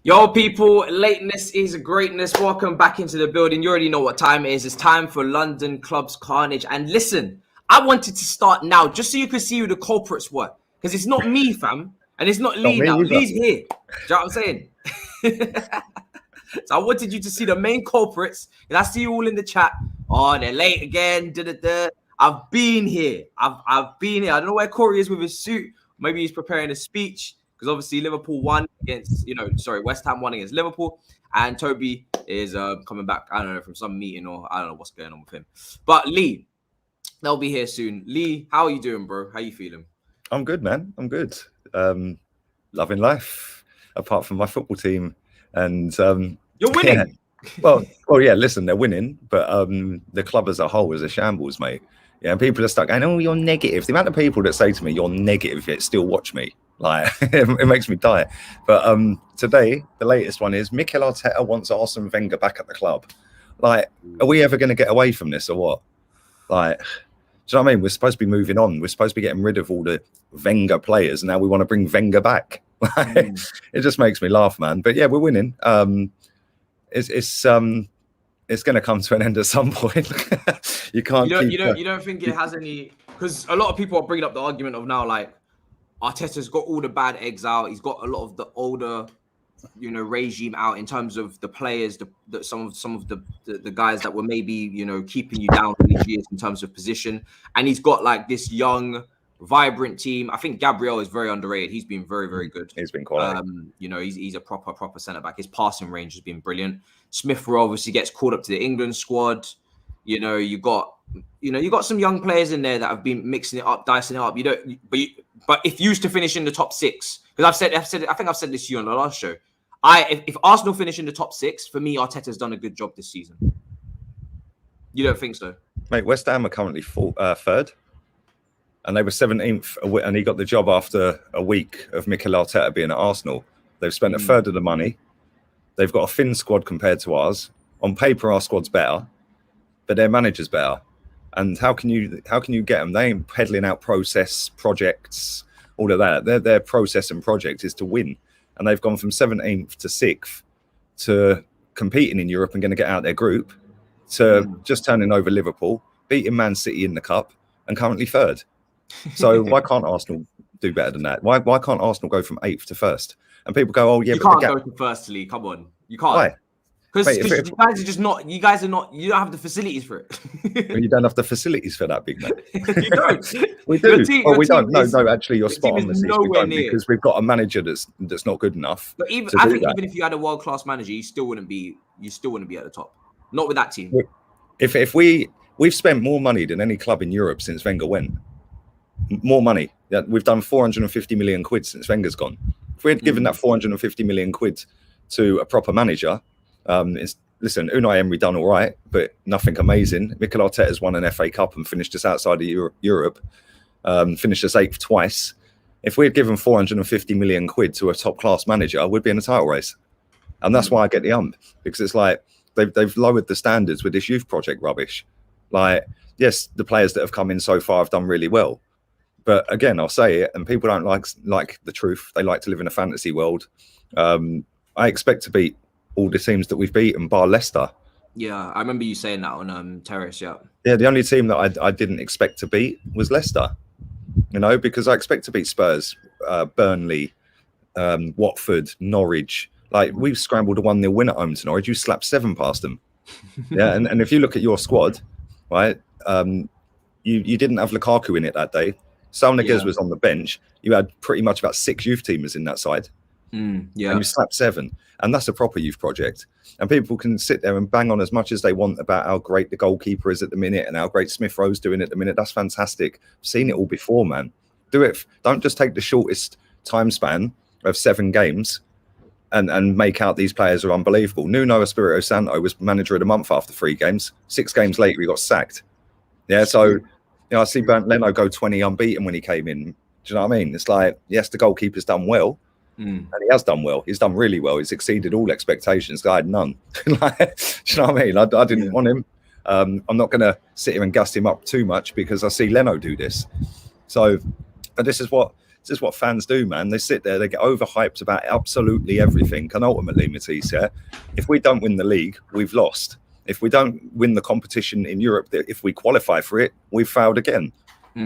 Yo, people, lateness is greatness. Welcome back into the building. You already know what time it is. It's time for London Club's Carnage. And listen, I wanted to start now just so you could see who the culprits were. Because it's not me, fam. And it's not Lee now. Either. Lee's here. Do you know what I'm saying? So I wanted you to see the main culprits. And I see you all in the chat. Oh, they're late again. I've been here. I've been here. I don't know where Corey is with his suit. Maybe he's preparing a speech. Because obviously Liverpool won against, West Ham won against Liverpool. And Toby is coming back, I don't know, from some meeting or I don't know what's going on with him. But Lee, they'll be here soon. Lee, how are you doing, bro? How you feeling? I'm good, man. I'm good. Loving life, apart from my football team. And you're winning. Yeah. Well, yeah, listen, they're winning. But the club as a whole is a shambles, mate. Yeah, and people are stuck going, oh, you're negative. The amount of people that say to me, you're negative, yet still watch me. Like, it makes me die. But today, the latest one is Mikel Arteta wants Arsene Wenger back at the club. Like, are we ever going to get away from this or what? Like, do you know what I mean? We're supposed to be moving on. We're supposed to be getting rid of all the Wenger players. And now we want to bring Wenger back. It just makes me laugh, man. But yeah, we're winning. It's going to come to an end at some point. You don't think it has any? Because a lot of people are bringing up the argument of now, like, Arteta's got all the bad eggs out. He's got a lot of the older, regime out in terms of the players, some of the guys that were maybe, keeping you down for these years in terms of position. And he's got like this young, vibrant team. I think Gabriel is very underrated. He's been very, very good. He's been quite. He's a proper centre back. His passing range has been brilliant. Smith Rowe obviously gets called up to the England squad. You got some young players in there that have been mixing it up, dicing it up. But if you used to finish in the top six, because I think I've said this to you on the last show. If Arsenal finish in the top six, for me, Arteta's done a good job this season. You don't think so? Mate, West Ham are currently third. And they were 17th, and he got the job after a week of Mikel Arteta being at Arsenal. They've spent a third of the money. They've got a thin squad compared to ours. On paper, our squad's better, but their manager's better. And how can you get them? They ain't peddling out process, projects, all of that. Their process and project is to win. And they've gone from 17th to 6th to competing in Europe and going to get out their group to just turning over Liverpool, beating Man City in the cup, and currently third. So why can't Arsenal do better than that? Why can't Arsenal go from 8th to 1st? And people go, oh yeah, you can't go to first, Lee. Come on, you can't. Why? Because you guys are just not. You guys are not. You don't have the facilities for it. Well, you don't have the facilities for that, big man. You don't. We do. We don't. No. Actually, you're spot on. Because we've got a manager that's not good enough. But even if you had a world class manager, you still wouldn't be at the top. Not with that team. If we've spent more money than any club in Europe since Wenger went. More money. Yeah, we've done 450 million quid since Wenger's gone. If we had given that 450 million quid to a proper manager, listen, Unai Emery done all right, but nothing amazing. Mikel Arteta's won an FA Cup and finished us outside of Europe, finished us 8th twice. If we had given 450 million quid to a top class manager, we'd be in a title race. And that's why I get the ump, because it's like they've lowered the standards with this youth project rubbish. Like, yes, the players that have come in so far have done really well. But again, I'll say it, and people don't like the truth. They like to live in a fantasy world. I expect to beat all the teams that we've beaten, bar Leicester. Yeah, I remember you saying that on Terrace. Yeah. Yeah, the only team that I didn't expect to beat was Leicester. Because I expect to beat Spurs, Burnley, Watford, Norwich. Like, we've scrambled a 1-0 win at home to Norwich. You slapped 7 past them. Yeah, and if you look at your squad, right, you didn't have Lukaku in it that day. Sal Niguez was on the bench. You had pretty much about 6 youth teamers in that side. And you slapped 7. And that's a proper youth project. And people can sit there and bang on as much as they want about how great the goalkeeper is at the minute and how great Smith Rowe's doing at the minute. That's fantastic. I've seen it all before, man. Do it. Don't just take the shortest time span of 7 games and make out these players are unbelievable. Nuno Espirito Santo was manager of the month after 3 games. 6 games later, he got sacked. Yeah, so I see Bernd Leno go 20 unbeaten when he came in. Do you know what I mean? It's like, yes, the goalkeeper's done well, and he has done well. He's done really well. He's exceeded all expectations. I had none. Do you know what I mean? I didn't want him. I'm not going to sit here and gas him up too much because I see Leno do this. So, but this is what This is what fans do, man. They sit there, they get overhyped about absolutely everything. And ultimately, Matisse, if we don't win the league, we've lost. If we don't win the competition in Europe, if we qualify for it, we've failed again.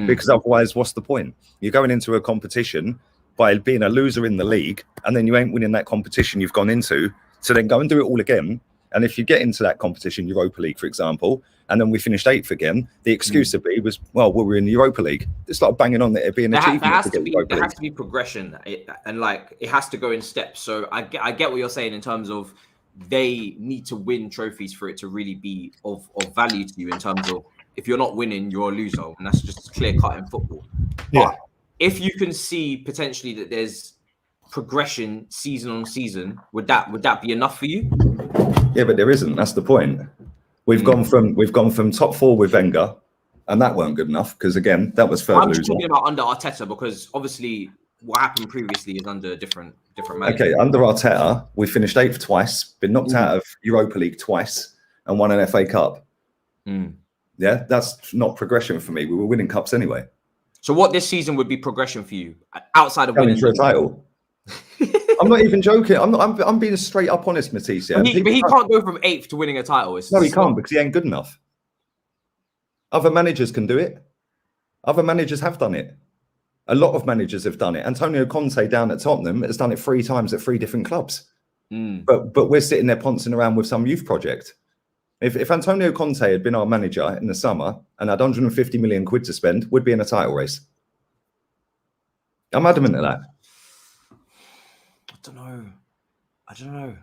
Because otherwise, what's the point? You're going into a competition by being a loser in the league, and then you ain't winning that competition you've gone into. So then go and do it all again. And if you get into that competition, Europa League, for example, and then we finished 8th again, the excuse would be well, we're in the Europa League. It's like banging on that it'd be an achievement. There has to be progression, and like it has to go in steps. So I get what you're saying in terms of they need to win trophies for it to really be of value to you. In terms of if you're not winning, you're a loser, and that's just clear cut in football. Yeah. But if you can see potentially that there's progression season on season, would that be enough for you? Yeah, but there isn't. That's the point. We've gone from top 4 with Wenger, and that weren't good enough because again, that was third loser. I'm talking about under Arteta because obviously what happened previously is under different managers. Okay, under Arteta, we finished 8th twice, been knocked out of Europa League twice, and won an FA Cup. Yeah, that's not progression for me. We were winning cups anyway. So what this season would be progression for you outside of winning for a title? I'm not even joking. I'm being straight up honest, Matisse. But he can't go from 8th to winning a title. No, he can't because he ain't good enough. Other managers can do it. Other managers have done it. A lot of managers have done it. Antonio Conte down at Tottenham has done it 3 times at 3 different clubs. But we're sitting there pouncing around with some youth project. If Antonio Conte had been our manager in the summer and had 150 million quid to spend, we'd be in a title race. I'm adamant of that. I don't know.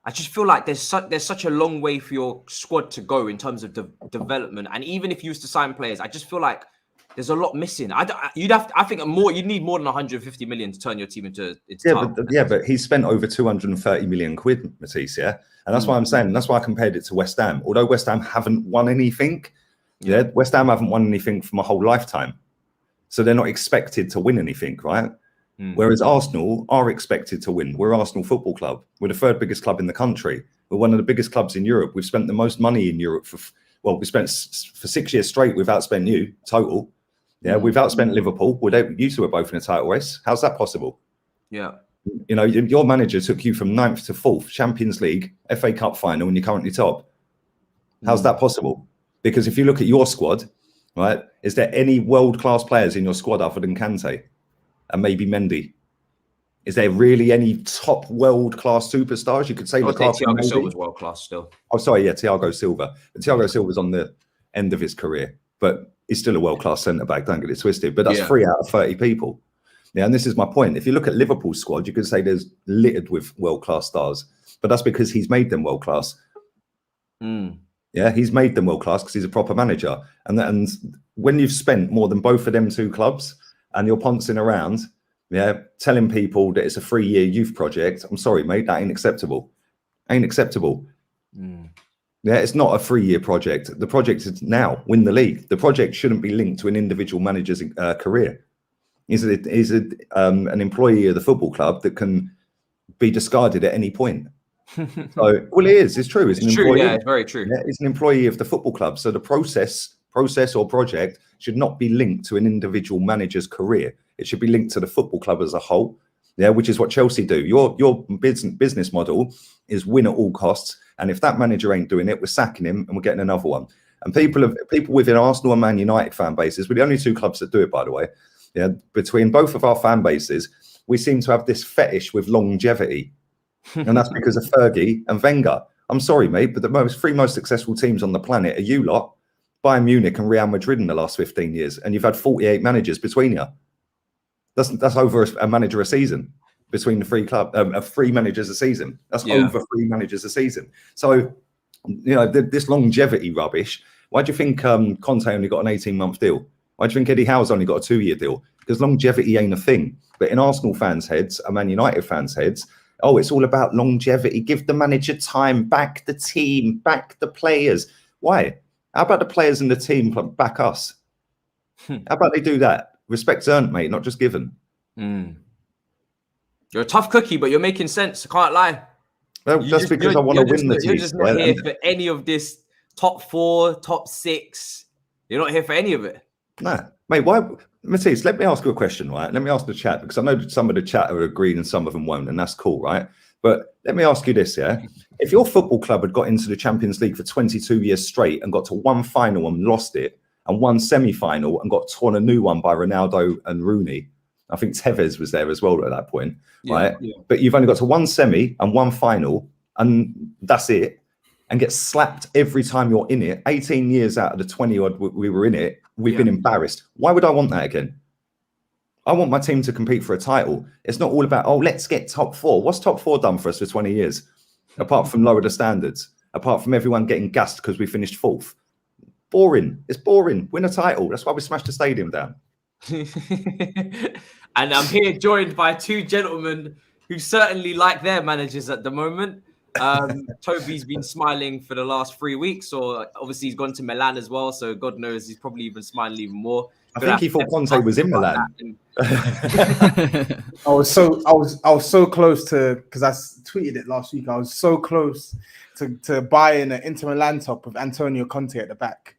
I just feel like there's such a long way for your squad to go in terms of development. And even if you used to sign players, I just feel like there's a lot missing. You'd need more than 150 million to turn your team into but he's spent over 230 million quid, Matisse, and that's why I'm saying, that's why I compared it to West Ham. Although West Ham haven't won anything, West Ham haven't won anything for my whole lifetime. So they're not expected to win anything, right? Whereas Arsenal are expected to win. We're Arsenal Football Club. We're the 3rd biggest club in the country. We're one of the biggest clubs in Europe. We've spent the most money in Europe we spent for 6 years straight. We've outspent you total. Yeah, we've outspent Liverpool. You two are both in a title race. How's that possible? Yeah. You know, your manager took you from 9th to 4th, Champions League, FA Cup final, and you're currently top. How's that possible? Because if you look at your squad, right, is there any world-class players in your squad other than Kante and maybe Mendy? Is there really any top world-class superstars? You could say Thiago Silva's world-class still. Oh, sorry, yeah, Thiago Silva. But Thiago Silva's on the end of his career, but he's still a world-class centre-back, don't get it twisted. But that's 3 out of 30 people. Yeah, and this is my point. If you look at Liverpool's squad, you could say there's littered with world-class stars, but that's because he's made them world-class. Yeah, he's made them world-class because he's a proper manager. And when you've spent more than both of them 2 clubs and you're pouncing around, telling people that it's a 3-year youth project, I'm sorry, mate, that ain't acceptable. Ain't acceptable. Yeah, it's not a 3-year project. The project is now win the league. The project shouldn't be linked to an individual manager's career. He's an employee of the football club that can be discarded at any point. So, well, it is. It's true. It's true. Yeah, it's very true. Yeah, it's an employee of the football club. So the process or project should not be linked to an individual manager's career. It should be linked to the football club as a whole. Yeah, which is what Chelsea do. Your business model is win at all costs. And if that manager ain't doing it, we're sacking him and we're getting another one. And people within Arsenal and Man United fan bases, we're the only 2 clubs that do it, by the way. Yeah, between both of our fan bases, we seem to have this fetish with longevity. And that's because of Fergie and Wenger. I'm sorry, mate, but the 3 most successful teams on the planet are you lot, Bayern Munich and Real Madrid in the last 15 years. And you've had 48 managers between you. That's over a manager a season between the 3 managers a season. That's over 3 managers a season. So, you know, this longevity rubbish. Why do you think Conte only got an 18-month deal? Why do you think Eddie Howe's only got a 2-year deal? Because longevity ain't a thing. But in Arsenal fans' heads and Man United fans' heads, it's all about longevity. Give the manager time, back the team, back the players. Why? How about the players and the team back us? How about they do that? Respect's earned, mate, not just given. You're a tough cookie, but you're making sense. I can't lie. Well, just because I want to win the team. You're just not here for any of this top 4, top 6. You're not here for any of it. Nah, Mate, why, Matisse, let me ask you a question, right? Let me ask the chat, because I know some of the chat are agreed and some of them won't, and that's cool, right? But let me ask you this, yeah? If your football club had got into the Champions League for 22 years straight and got to one final and lost it, and one semi-final and got torn a new one by Ronaldo and Rooney, I think Tevez was there as well at that point, right? Yeah. But you've only got to one semi and one final, and that's it, and get slapped every time you're in it. 18 years out of the 20 odd we were in it, we've been embarrassed. Why would I want that again? I want my team to compete for a title. It's not all about, let's get top four. What's top four done for us for 20 years? Apart from lower the standards, apart from everyone getting gassed because we finished fourth. Boring. It's boring. Win a title. That's why we smashed the stadium down. And I'm here joined by two gentlemen who certainly like their managers at the moment. Toby's been smiling for the last 3 weeks, or obviously he's gone to Milan as well, so God knows he's probably even smiling even more. I think he thought Conte was in Milan. I was so close to, because I tweeted it last week. I was so close to buying an Inter Milan top with Antonio Conte at the back.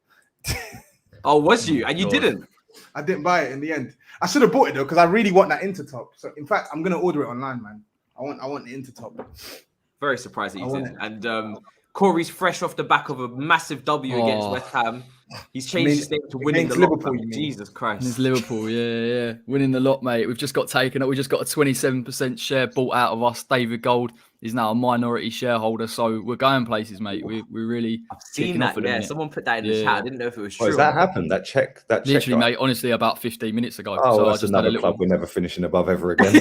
Oh, was you? And you didn't? I didn't buy it in the end. I should have bought it though, because I really want that Inter top. So in fact, I'm gonna order it online, man. I want the Inter top. Very surprised that you did. And Corey's fresh off the back of a massive W against West Ham. He's changed his name to winning the Liverpool. Jesus Christ. It's Liverpool, yeah. Winning the lot, mate. We've just got taken up. We just got a 27% share bought out of us. David Gold is now a minority shareholder. So we're going places, mate. We're really seen that. Yeah, someone put that in the chat. I didn't know if it was true. Has that happened? That check. Literally, mate, honestly, about 15 minutes ago. Oh, so that's another club we're never finishing above ever again.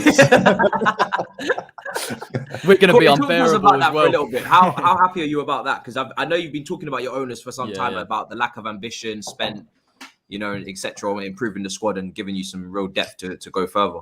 We're going to be unbearable about that as well. For a little bit. How happy are you about that? Because I know you've been talking about your owners for some time about the lack of ambition spent, etc., improving the squad and giving you some real depth to go further.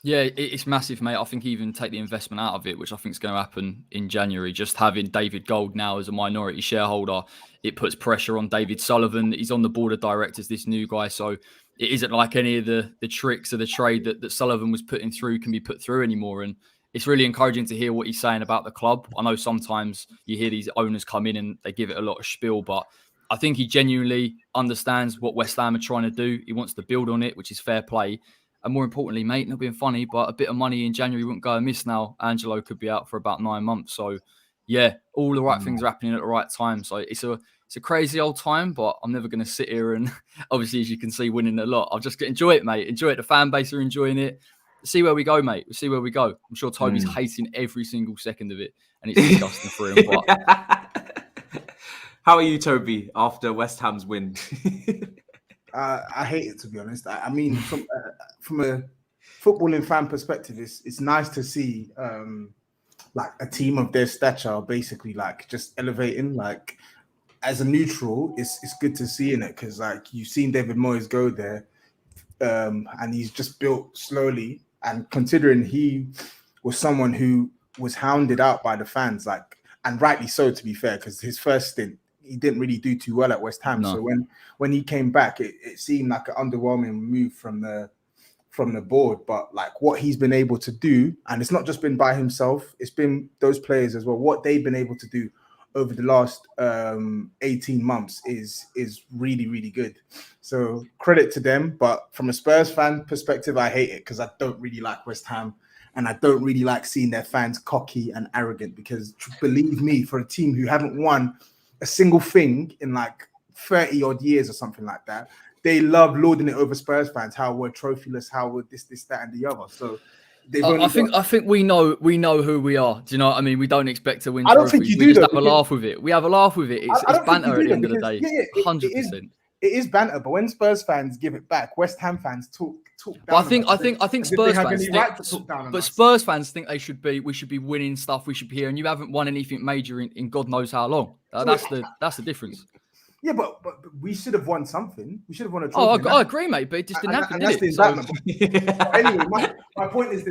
Yeah, it's massive, mate. I think even take the investment out of it, which I think is going to happen in January. Just having David Gold now as a minority shareholder, it puts pressure on David Sullivan. He's on the board of directors, this new guy. So it isn't like any of the tricks of the trade that Sullivan was putting through can be put through anymore. And it's really encouraging to hear what he's saying about the club. I know sometimes you hear these owners come in and they give it a lot of spiel, but I think he genuinely understands what West Ham are trying to do. He wants to build on it, which is fair play. And more importantly, mate, not being funny, but a bit of money in January wouldn't go amiss now. Angelo could be out for about 9 months. So, yeah, all the right things are happening at the right time. So it's a crazy old time, but I'm never going to sit here and, obviously, as you can see, winning a lot. I'll just enjoy it, mate. Enjoy it. The fan base are enjoying it. See where we go, mate. We'll see where we go. I'm sure Toby's hating every single second of it, and it's disgusting for him. But... How are you, Toby, after West Ham's win? I hate it, to be honest. I mean, from a footballing fan perspective, it's nice to see like a team of their stature basically like just elevating. Like as a neutral, it's good to see in it because like you've seen David Moyes go there, and he's just built slowly. And considering he was someone who was hounded out by the fans, like, and rightly so, to be fair, because his first stint, he didn't really do too well at West Ham. No. So when he came back, it seemed like an underwhelming move from the board. But like what he's been able to do, and it's not just been by himself, it's been those players as well. What they've been able to do over the last 18 months is really, really good. So credit to them. But from a Spurs fan perspective, I hate it because I don't really like West Ham. And I don't really like seeing their fans cocky and arrogant because believe me, for a team who haven't won a single thing in like 30 odd years or something like that, they love lording it over Spurs fans, how we're trophyless, how we're this, that, and the other. So I think we know who we are. Do you know what I mean? We don't expect to win. I don't think you do. We just have a laugh with it. We have a laugh with it. It's banter at the end of the day. 100%. It is banter, but when Spurs fans give it back, West Ham fans talk down. But I think Spurs fans think, Spurs fans think we should be winning stuff. We should be here, and you haven't won anything major in God knows how long. That's the difference. Yeah, but we should have won something. We should have won a trophy. I agree, mate, but it just didn't happen. That's the indictment. Anyway, my point is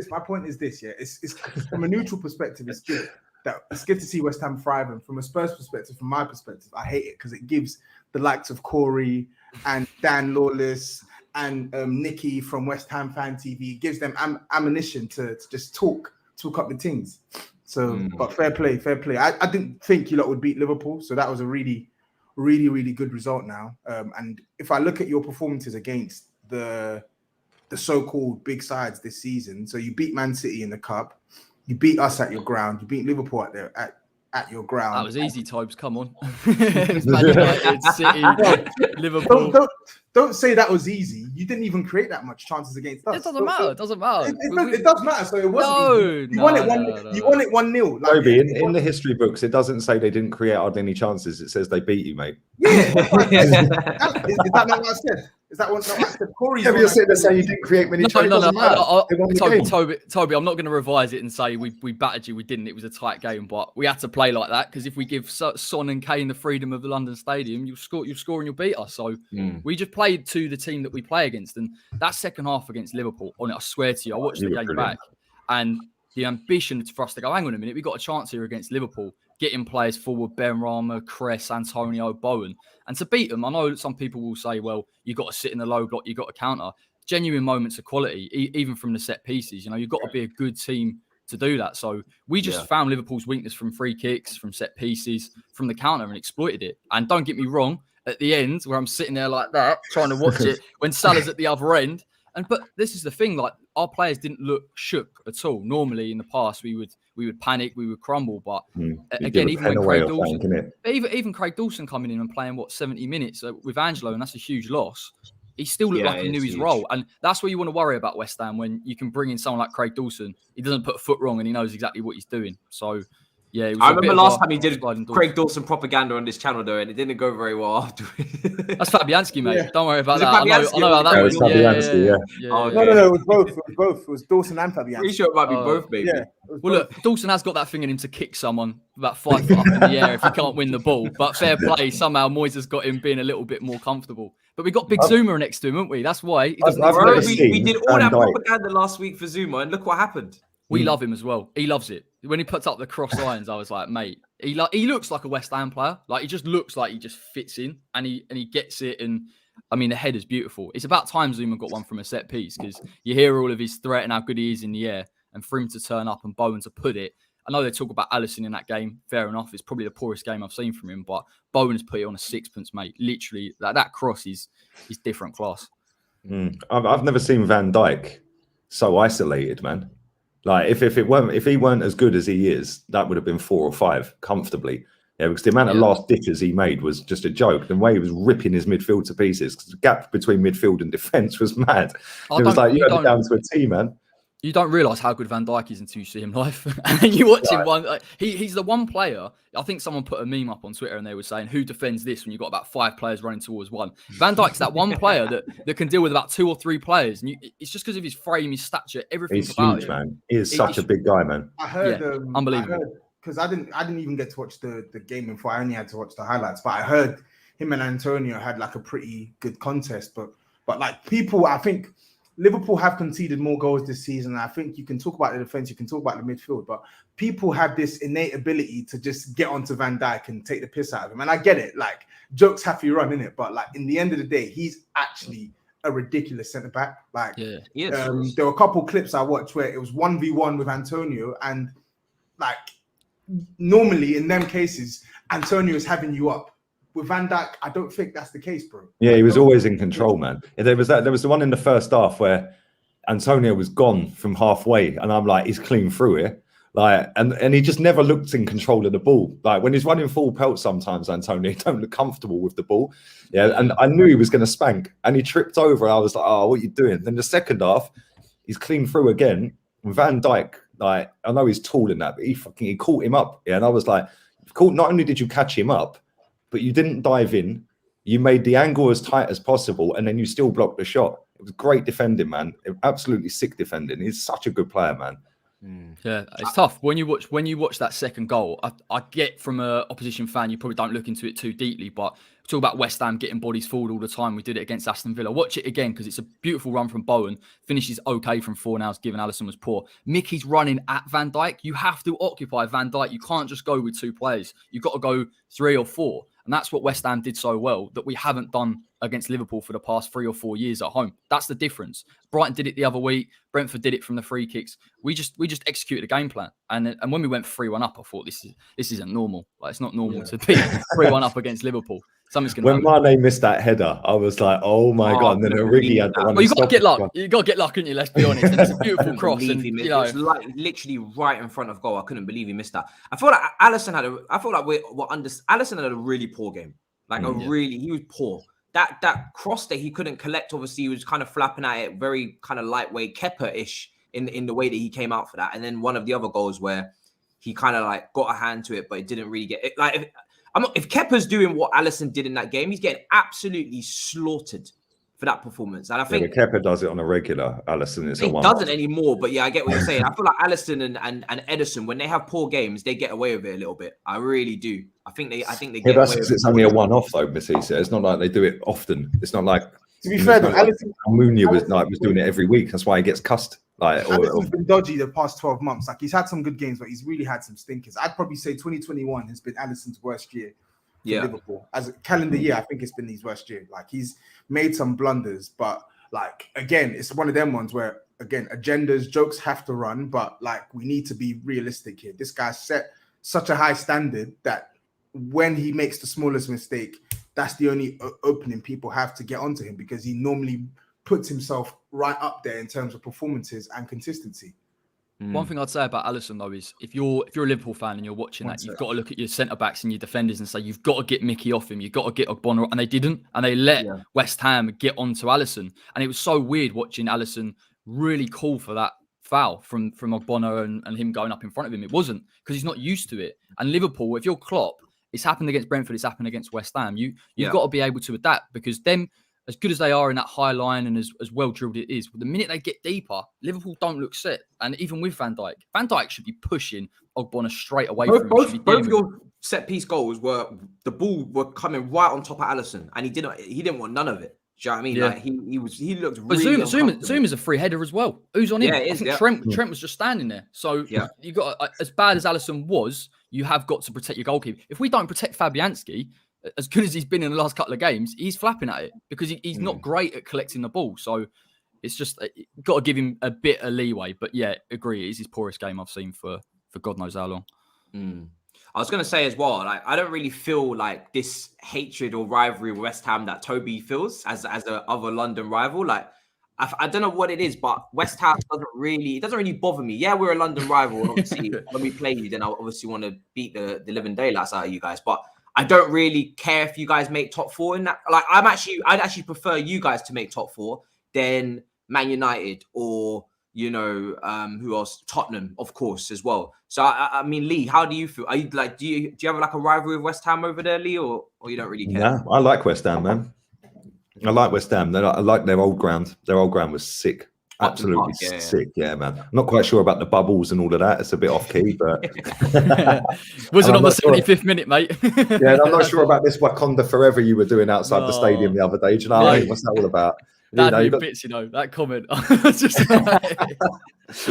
this. Yeah, it's from a neutral perspective, it's good. It's good to see West Ham thrive, and from a Spurs perspective, from my perspective, I hate it because it gives the likes of Corey and Dan Lawless and Nikki from West Ham Fan TV, it gives them ammunition to just talk up the things. So, but fair play. I didn't think you lot would beat Liverpool, so that was a really, really, really good result now. And if I look at your performances against the so-called big sides this season. So you beat Man City in the cup, you beat us at your ground, you beat Liverpool at your ground. That was easy, Tobs. Come on. Man United, City, Liverpool. Don't say that was easy. You didn't even create that much chances against us. It doesn't matter. It doesn't matter. It does matter. So it wasn't. You won it 1-0. Like, Toby, in the history books, it doesn't say they didn't create hardly any chances. It says they beat you, mate. Yeah. Is that not what I said? Is that what I said? Corey's you're sitting there saying you didn't create many chances. Toby, I'm not going to revise it and say we battered you. We didn't. It was a tight game, but we had to play like that because if we give Son and Kane the freedom of the London Stadium, you'll score and you'll beat us. So we just played to the team that we play against, and that second half against Liverpool, on it, I swear to you, I watched the game back, and the ambition for us to go, hang on a minute, we got a chance here against Liverpool, getting players forward, Benrahma, Cress, Antonio, Bowen, and to beat them. I know some people will say, well, you got to sit in the low block, you got to counter. Genuine moments of quality, even from the set pieces. You've got to be a good team to do that. So we just found Liverpool's weakness from free kicks, from set pieces, from the counter, and exploited it. And don't get me wrong, at the end, where I'm sitting there like that, trying to watch it, when Salah's at the other end. But this is the thing, like, our players didn't look shook at all. Normally in the past we would panic, we would crumble. But again, even when Craig Dawson coming in and playing 70 minutes with Angelo, and that's a huge loss, he still looked like he knew his role. And that's where you want to worry about West Ham, when you can bring in someone like Craig Dawson. He doesn't put a foot wrong and he knows exactly what he's doing. So yeah, it was I remember last time he did Craig Dawson propaganda on this channel, though, and it didn't go very well after. That's Fabianski, mate. Yeah. Don't worry about that. Fabianski? I know how that was. went. No, it was both. It was Dawson and Fabianski. Pretty sure it might be both, maybe. Yeah. Well, look, Dawson has got that thing in him to kick someone about 5 foot up in the air if he can't win the ball. But fair play, somehow Moyes has got him being a little bit more comfortable. But we got Big Zuma next to him, haven't we? That's why. We did all that propaganda last week for Zuma, and look what happened. We love him as well. He loves it. When he puts up the cross irons, I was like, mate, he looks like a West Ham player. Like, he just looks like he just fits in, and he gets it. And I mean, the header's beautiful. It's about time Zuma got one from a set piece, because you hear all of his threat and how good he is in the air, and for him to turn up and Bowen to put it. I know they talk about Alisson in that game. Fair enough. It's probably the poorest game I've seen from him, but Bowen has put it on a sixpence, mate. Literally, that cross is different class. I've never seen Van Dijk so isolated, man. Like, if he weren't as good as he is, that would have been 4 or 5 comfortably. Yeah, because the amount of last ditches he made was just a joke. The way he was ripping his midfield to pieces, because the gap between midfield and defence was mad. It was like you had it down to a T, man. You don't realise how good Van Dijk is until you see him live. And you watch him one. He's the one player. I think someone put a meme up on Twitter and they were saying, who defends this when you've got about 5 players running towards one? Van Dijk's that one player that can deal with about 2 or 3 players. And it's just because of his frame, his stature, everything He's about huge, him. Man. He is such a big guy, man. I heard, unbelievable. Because I didn't even get to watch the game before. I only had to watch the highlights. But I heard him and Antonio had like a pretty good contest. But like people, I think Liverpool have conceded more goals this season. I think you can talk about the defense, you can talk about the midfield, but people have this innate ability to just get onto Van Dijk and take the piss out of him. And I get it, like, jokes have to run, innit? But like, in the end of the day, he's actually a ridiculous centre back. Like, there were a couple clips I watched where it was 1v1 with Antonio, and like, normally in them cases, Antonio is having you up. With Van Dijk, I don't think that's the case, bro. Yeah, he was always in control, man. There was the one in the first half where Antonio was gone from halfway, and I'm like, he's clean through it. Like, and he just never looked in control of the ball. Like, when he's running full pelt, sometimes Antonio don't look comfortable with the ball. Yeah, and I knew he was going to spank, and he tripped over. I was like, oh, what are you doing? Then the second half, he's clean through again. Van Dijk, like, I know he's tall in that, but he caught him up. Yeah, and I was like, not only did you catch him up, but you didn't dive in. You made the angle as tight as possible, and then you still blocked the shot. It was great defending, man. Absolutely sick defending. He's such a good player, man. Yeah, it's tough when you watch that second goal. I get from an opposition fan, you probably don't look into it too deeply, but talk about West Ham getting bodies forward all the time. We did it against Aston Villa. Watch it again, because it's a beautiful run from Bowen. Finishes okay from Fornals, given Alisson was poor. Mickey's running at Van Dijk. You have to occupy Van Dijk. You can't just go with 2 players. You've got to go 3 or 4. And that's what West Ham did so well that we haven't done against Liverpool for the past 3 or 4 years at home. That's the difference. Brighton did it the other week. Brentford did it from the free kicks. We just executed a game plan. And when we went 3-1 up, I thought this isn't normal. Like, it's not normal to be 3-1 up against Liverpool. Something's going to happen. When Mane missed that header, I was like, oh my God. And then Origi had the one. Well, you got to get luck. You got to get luck, couldn't you? Let's be honest. And it's a beautiful cross. And, it was like literally right in front of goal. I couldn't believe he missed that. I feel like Alisson had Alisson had a really poor game. Like he was poor. That cross that he couldn't collect, obviously, he was kind of flapping at it, very kind of lightweight, Kepa-ish in the way that he came out for that. And then one of the other goals where he kind of like got a hand to it, but it didn't really get it. Like if Kepa's doing what Alisson did in that game, he's getting absolutely slaughtered for that performance. And I think Kepa does it on a regular. Alisson is he doesn't anymore. But yeah, I get what you're saying. I feel like Alisson and Ederson, when they have poor games, they get away with it a little bit. I really do. I think they get away with it. It's only a one-off though, Matisse. It's not like they do it often. It's not like, to be fair, Alisson was doing it every week. That's why he gets cussed. Like, Alisson's been dodgy the past 12 months. Like, he's had some good games, but he's really had some stinkers. I'd probably say 2021 has been Alisson's worst year for Liverpool. As a calendar year, I think it's been his worst year. Like, he's made some blunders, but like, again, it's one of them ones where, again, agendas, jokes have to run, but like, we need to be realistic here. This guy set such a high standard that when he makes the smallest mistake, that's the only opening people have to get onto him, because he normally puts himself right up there in terms of performances and consistency. One thing I'd say about Alisson though is if you're a Liverpool fan and you're watching that, you've got to look at your centre backs and your defenders and say you've got to get Mickey off him, you've got to get Ogbonna, and they didn't, and they let West Ham get onto Alisson, and it was so weird watching Alisson really call for that foul from Ogbonna and him going up in front of him. It wasn't, because he's not used to it. And Liverpool, if you're Klopp, it's happened against Brentford, it's happened against West Ham. You've got to be able to adapt, because them, as good as they are in that high line and as well drilled it is, the minute they get deeper, Liverpool don't look set. And even with Van Dijk should be pushing Ogbonna straight away from him. Both your set piece goals were, the ball were coming right on top of Alisson, and he didn't want none of it. Do you know what I mean? Yeah. Like he looked really uncomfortable. Zuma's a free header as well. Who's on him? I think Trent was just standing there. So you got, as bad as Alisson was, you have got to protect your goalkeeper. If we don't protect Fabianski, as good as he's been in the last couple of games, he's flapping at it, because he's not great at collecting the ball. So it's just got to give him a bit of leeway. But yeah, agree, it is his poorest game I've seen for God knows how long. I was going to say as well, like, I don't really feel like this hatred or rivalry with West Ham that Toby feels as a other London rival. Like, I don't know what it is, but West Ham doesn't really bother me. Yeah, we're a London rival. Obviously, when we play you, then I obviously want to beat the living daylights out of you guys. But I don't really care if you guys make top four in that. Like, I'd actually prefer you guys to make top four than Man United or, you know, who else? Tottenham, of course, as well. So I mean, Lee, how do you feel? Are you like, do you have like a rivalry with West Ham over there, Lee, or you don't really care? No, I like West Ham, man. I like West Ham. I like their old ground. Their old ground was sick. Absolutely sick, yeah, man. I'm not quite sure about the bubbles and all of that. It's a bit off key, but wasn't on the 75th minute, mate. Yeah, and I'm not sure about this Wakanda Forever you were doing outside the stadium the other day. Do you know what I mean? What's that all about? Bits, that comment. Just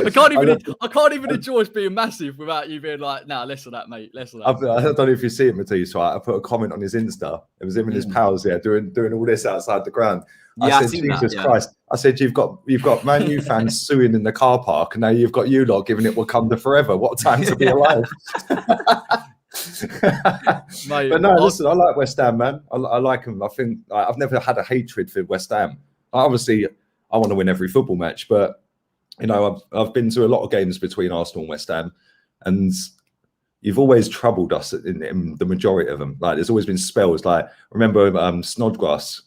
I can't even enjoy it being massive without you being like, nah, less of that, mate. Less of that. I don't know if you see it, Matisse, right? I put a comment on his Insta. It was him and his pals, doing all this outside the ground. I said, Jesus Christ. I said, you've got Man U fans suing in the car park, and now you've got you lot giving it Wakanda Forever. What a time to be alive. Mate, but no, listen, I like West Ham, man. I like them. I think I've never had a hatred for West Ham. Obviously, I want to win every football match, but you know, I've been to a lot of games between Arsenal and West Ham, and you've always troubled us in the majority of them. Like, there's always been spells. Like, remember Snodgrass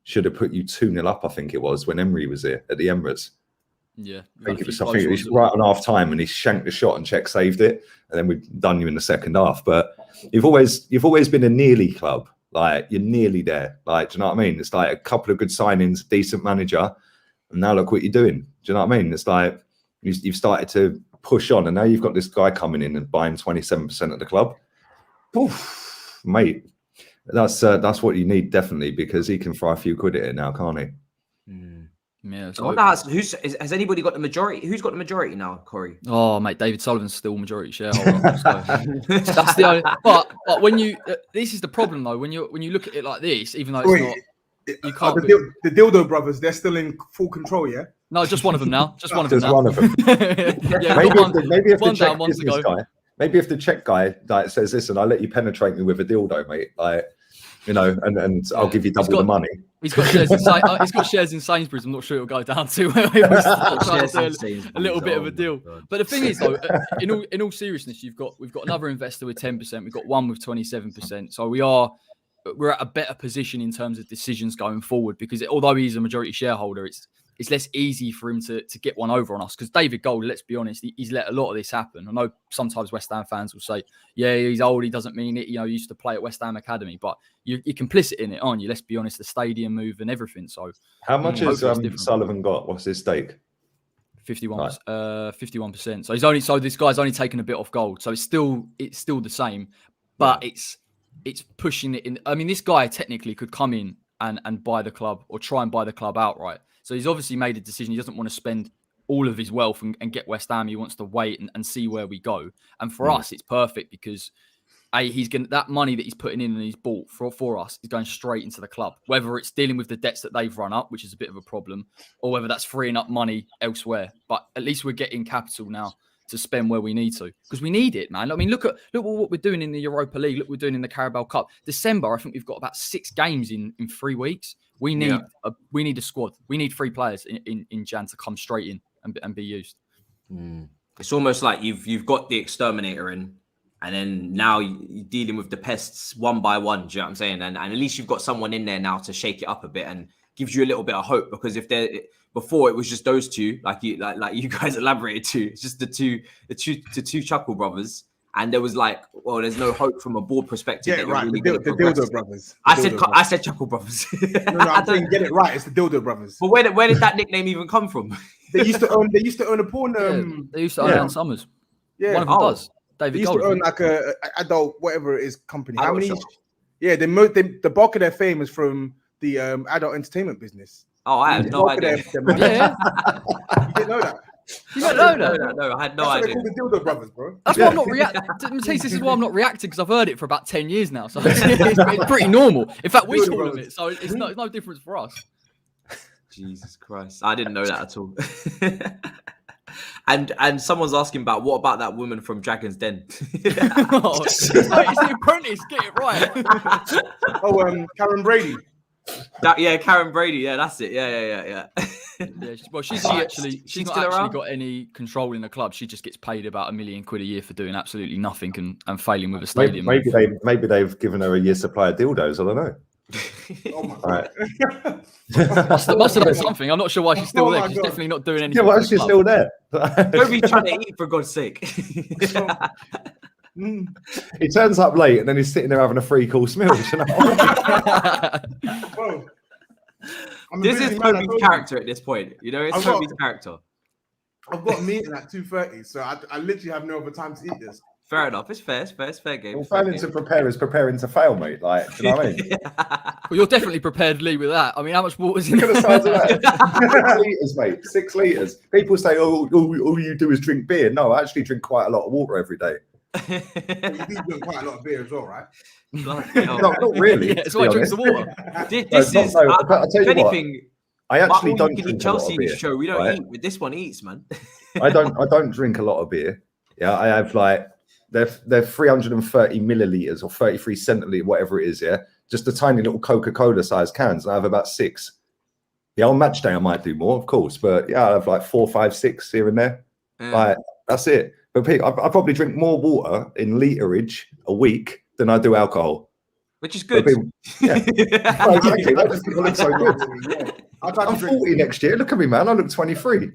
should have put you 2-0 up, I think it was, when Emery was here at the Emirates. Yeah. I think it was right on half time, and he shanked the shot and Czech saved it, and then we've done you in the second half. But you've always been a nearly club. Like, you're nearly there. Like, do you know what I mean? It's like a couple of good signings, decent manager, and now look what you're doing. Do you know what I mean? It's like you've started to push on, and now you've got this guy coming in and buying 27% of the club. Oof, mate, that's what you need, definitely, because he can fry a few quid at it now, can't he? Yeah. So has anybody got the majority? Who's got the majority now, Corey? Oh, mate, David Sullivan's still majority shareholder. So that's the only. But when you, this is the problem though. When you look at it like this, even though it's not, you can't. The Dildo brothers, they're still in full control, yeah. No, just one of them now. Just one of them. One of them. Yeah, maybe if the Czech guy like says, "Listen, I'll let you penetrate me with a dildo, mate." Like, you know, and I'll give you double the money. He's got shares in Sainsbury's. I'm not sure it'll go down to where he was a little bit of a deal. But the thing is, though, in all seriousness, we've got another investor with 10%. We've got one with 27%. So we're at a better position in terms of decisions going forward, because although he's a majority shareholder, it's less easy for him to get one over on us, because David Gold, let's be honest, he's let a lot of this happen. I know sometimes West Ham fans will say, yeah, he's old, he doesn't mean it, you know, he used to play at West Ham Academy, but you're complicit in it, aren't you? Let's be honest, the stadium move and everything. So how much has Sullivan got? What's his stake? 51%. So this guy's only taken a bit off Gold, so it's still the same, but it's pushing it in. I mean, this guy technically could come in and buy the club, or try and buy the club outright. So he's obviously made a decision. He doesn't want to spend all of his wealth and get West Ham. He wants to wait and see where we go. And for us, it's perfect, because he's going that money that he's putting in and he's bought for us is going straight into the club. Whether it's dealing with the debts that they've run up, which is a bit of a problem, or whether that's freeing up money elsewhere. But at least we're getting capital now to spend where we need to, because we need it, man. I mean, look what we're doing in the Europa League. Look what we're doing in the Carabao Cup. December, I think we've got about 6 games in 3 weeks. We need a squad. We need 3 players in Jan to come straight in and be used. It's almost like you've got the exterminator in, and then now you're dealing with the pests one by one. Do you know what I'm saying? And at least you've got someone in there now to shake it up a bit and gives you a little bit of hope, because before it was just those two, like you guys elaborated to, it's just the two Chuckle brothers, and there was like, well, there's no hope from a board perspective. Yeah, that right. Really the Dildo brothers. I said Chuckle brothers. No, I'm saying get it right. It's the Dildo brothers. But where did that nickname even come from? They used to own a porn. They used to own Ann Summers. Yeah, one of them does. David they used Gold, to own like a adult whatever it is company. How many? Yeah, the bulk of their fame is from the adult entertainment business. Oh, I had no idea. You didn't know that? You don't know that? No, I had no That's idea. what they call the Dildo brothers, bro. That's why I'm not reacting. This is why I'm not reacting, because I've heard it for about 10 years now. So it's pretty normal. In fact, we call them it, so it's no difference for us. Jesus Christ. I didn't know that at all. And someone's asking what about that woman from Dragon's Den? It's the Apprentice, get it right. Karen Brady. Karen Brady. Yeah, that's it. Yeah. She's not actually got any control in the club. She just gets paid about £1 million a year for doing absolutely nothing and failing with a stadium. Maybe they've given her a year's supply of dildos. I don't know. Oh my God. Must have been something. I'm not sure why she's still there. She's definitely not doing anything. Yeah, why is she still there? Toby's trying to eat, for God's sake. He turns up late and then he's sitting there having a 3-course meal. You know? Bro, this is Toby's character at this point. You know, it's Toby's character. I've got a meeting at 2:30, so I literally have no other time to eat this. Fair enough. It's fair game. Well, failing to prepare is preparing to fail, mate. Like, do you know what I mean? Well, you're definitely prepared, Lee, with that. I mean, how much water's in Look at the size of that. 6 litres, mate. 6 litres. People say, all you do is drink beer. No, I actually drink quite a lot of water every day. You do drink quite a lot of beer as well, right? No, not really. Yeah, that's why I drink the water. If anything, I actually don't drink drink Chelsea a lot of beer. In this show. We don't eat, but this one eats, man. I don't drink a lot of beer. Yeah, I have like they're 330 milliliters or 33 centiliters, whatever it is. Yeah, just a tiny little Coca-Cola size cans. And I have about 6. Yeah, on match day I might do more, of course, but yeah, I have like 4, 5, 6 here and there. Like that's it. But I probably drink more water in literage a week than I do alcohol. Which is good. Yeah. Well, exactly. That just people look so good. I'm 40 next year. Look at me, man. I look 23.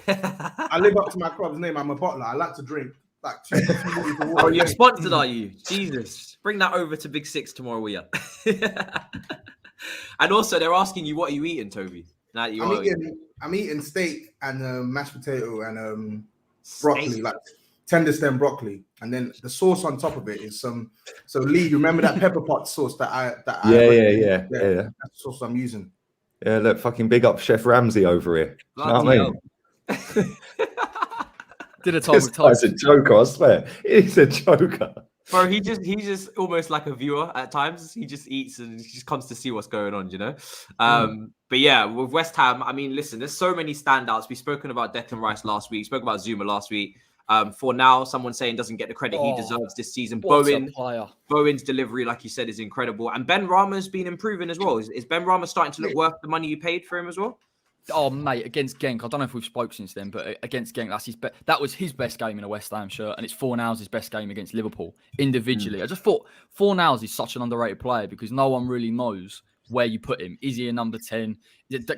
I live up to my club's name. I'm a bottler. I like to drink like 2 liters of water. Oh, you're sponsored, are you? Jesus. Bring that over to Big Six tomorrow, will you? And also, they're asking you, what are you eating, Toby? I'm eating steak and mashed potato and broccoli, like tender stem broccoli, and then the sauce on top of it is some. So Lee, you remember that pepper pot sauce that I yeah. That's the sauce I'm using. Yeah, look, fucking big up Chef Ramsay over here. You know what I mean? Did a time with He's a joker, I swear. He's a joker. Bro, he's just almost like a viewer at times. He just eats and he just comes to see what's going on, you know? But yeah, with West Ham, I mean, listen, there's so many standouts. We've spoken about Declan Rice last week, spoke about Zuma last week. For now, someone saying doesn't get the credit he deserves this season. Bowen's delivery, like you said, is incredible. And Benrahma's been improving as well. Is Benrahma starting to look worth the money you paid for him as well? Oh, mate, against Genk, I don't know if we've spoke since then, but against Genk, that was his best game in a West Ham shirt, and it's Fornals' best game against Liverpool individually. I just thought Fornals is such an underrated player because no one really knows where you put him. Is he a number 10?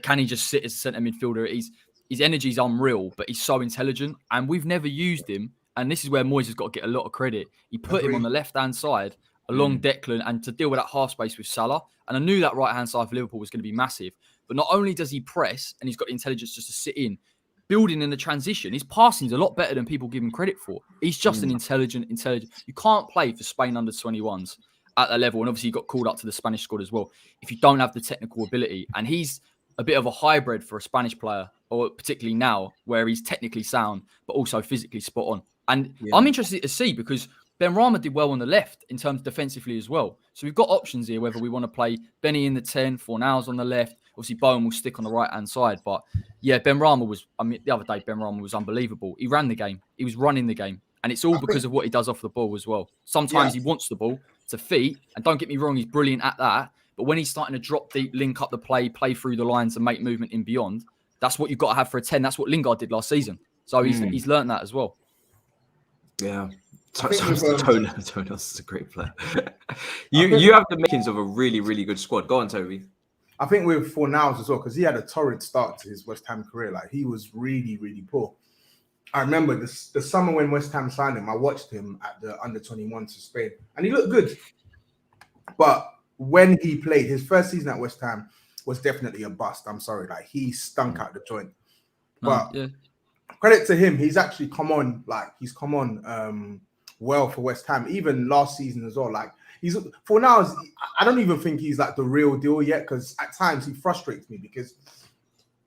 Can he just sit as a centre midfielder? His energy is unreal, but he's so intelligent, and we've never used him. And this is where Moyes has got to get a lot of credit. He put him on the left-hand side along Declan and to deal with that half space with Salah. And I knew that right-hand side for Liverpool was going to be massive. But not only does he press and he's got the intelligence just to sit in, building in the transition, his passing is a lot better than people give him credit for. He's just an intelligent. You can't play for Spain under 21s at that level. And obviously he got called up to the Spanish squad as well. If you don't have the technical ability, and he's a bit of a hybrid for a Spanish player, or particularly now where he's technically sound, but also physically spot on. And I'm interested to see because Benrahma did well on the left in terms of defensively as well. So we've got options here, whether we want to play Benny in the 10, Fornals on the left. Obviously, Bowen will stick on the right-hand side. But yeah, Benrahma was, the other day, Benrahma was unbelievable. He ran the game. He was running the game. And it's all because of what he does off the ball as well. Sometimes he wants the ball to feet. And don't get me wrong, he's brilliant at that. But when he's starting to drop deep, link up the play through the lines and make movement in beyond, that's what you've got to have for a 10. That's what Lingard did last season. So he's learned that as well. Yeah. Tonals is a great player. You have the makings of a really, really good squad. Go on, Toby. I think with Fornals as well, because he had a torrid start to his West Ham career. Like, he was really, really poor. I remember the summer when West Ham signed him, I watched him at the under-21 to Spain, and he looked good. But when he played, his first season at West Ham was definitely a bust. I'm sorry. Like, he stunk out the joint. But credit to him, he's actually come on well for West Ham, even last season as well. Like, for now, I don't even think he's like the real deal yet, because at times he frustrates me because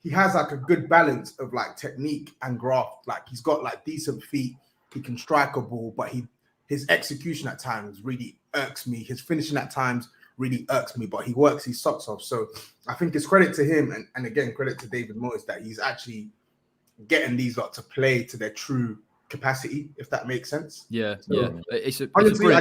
he has like a good balance of like technique and graft. Like, he's got like decent feet, he can strike a ball, but his execution at times really irks me. His finishing at times really irks me, but he works his socks off. So I think it's credit to him, and again, credit to David Moyes that he's actually getting these lot to play to their true capacity, if that makes sense. Honestly,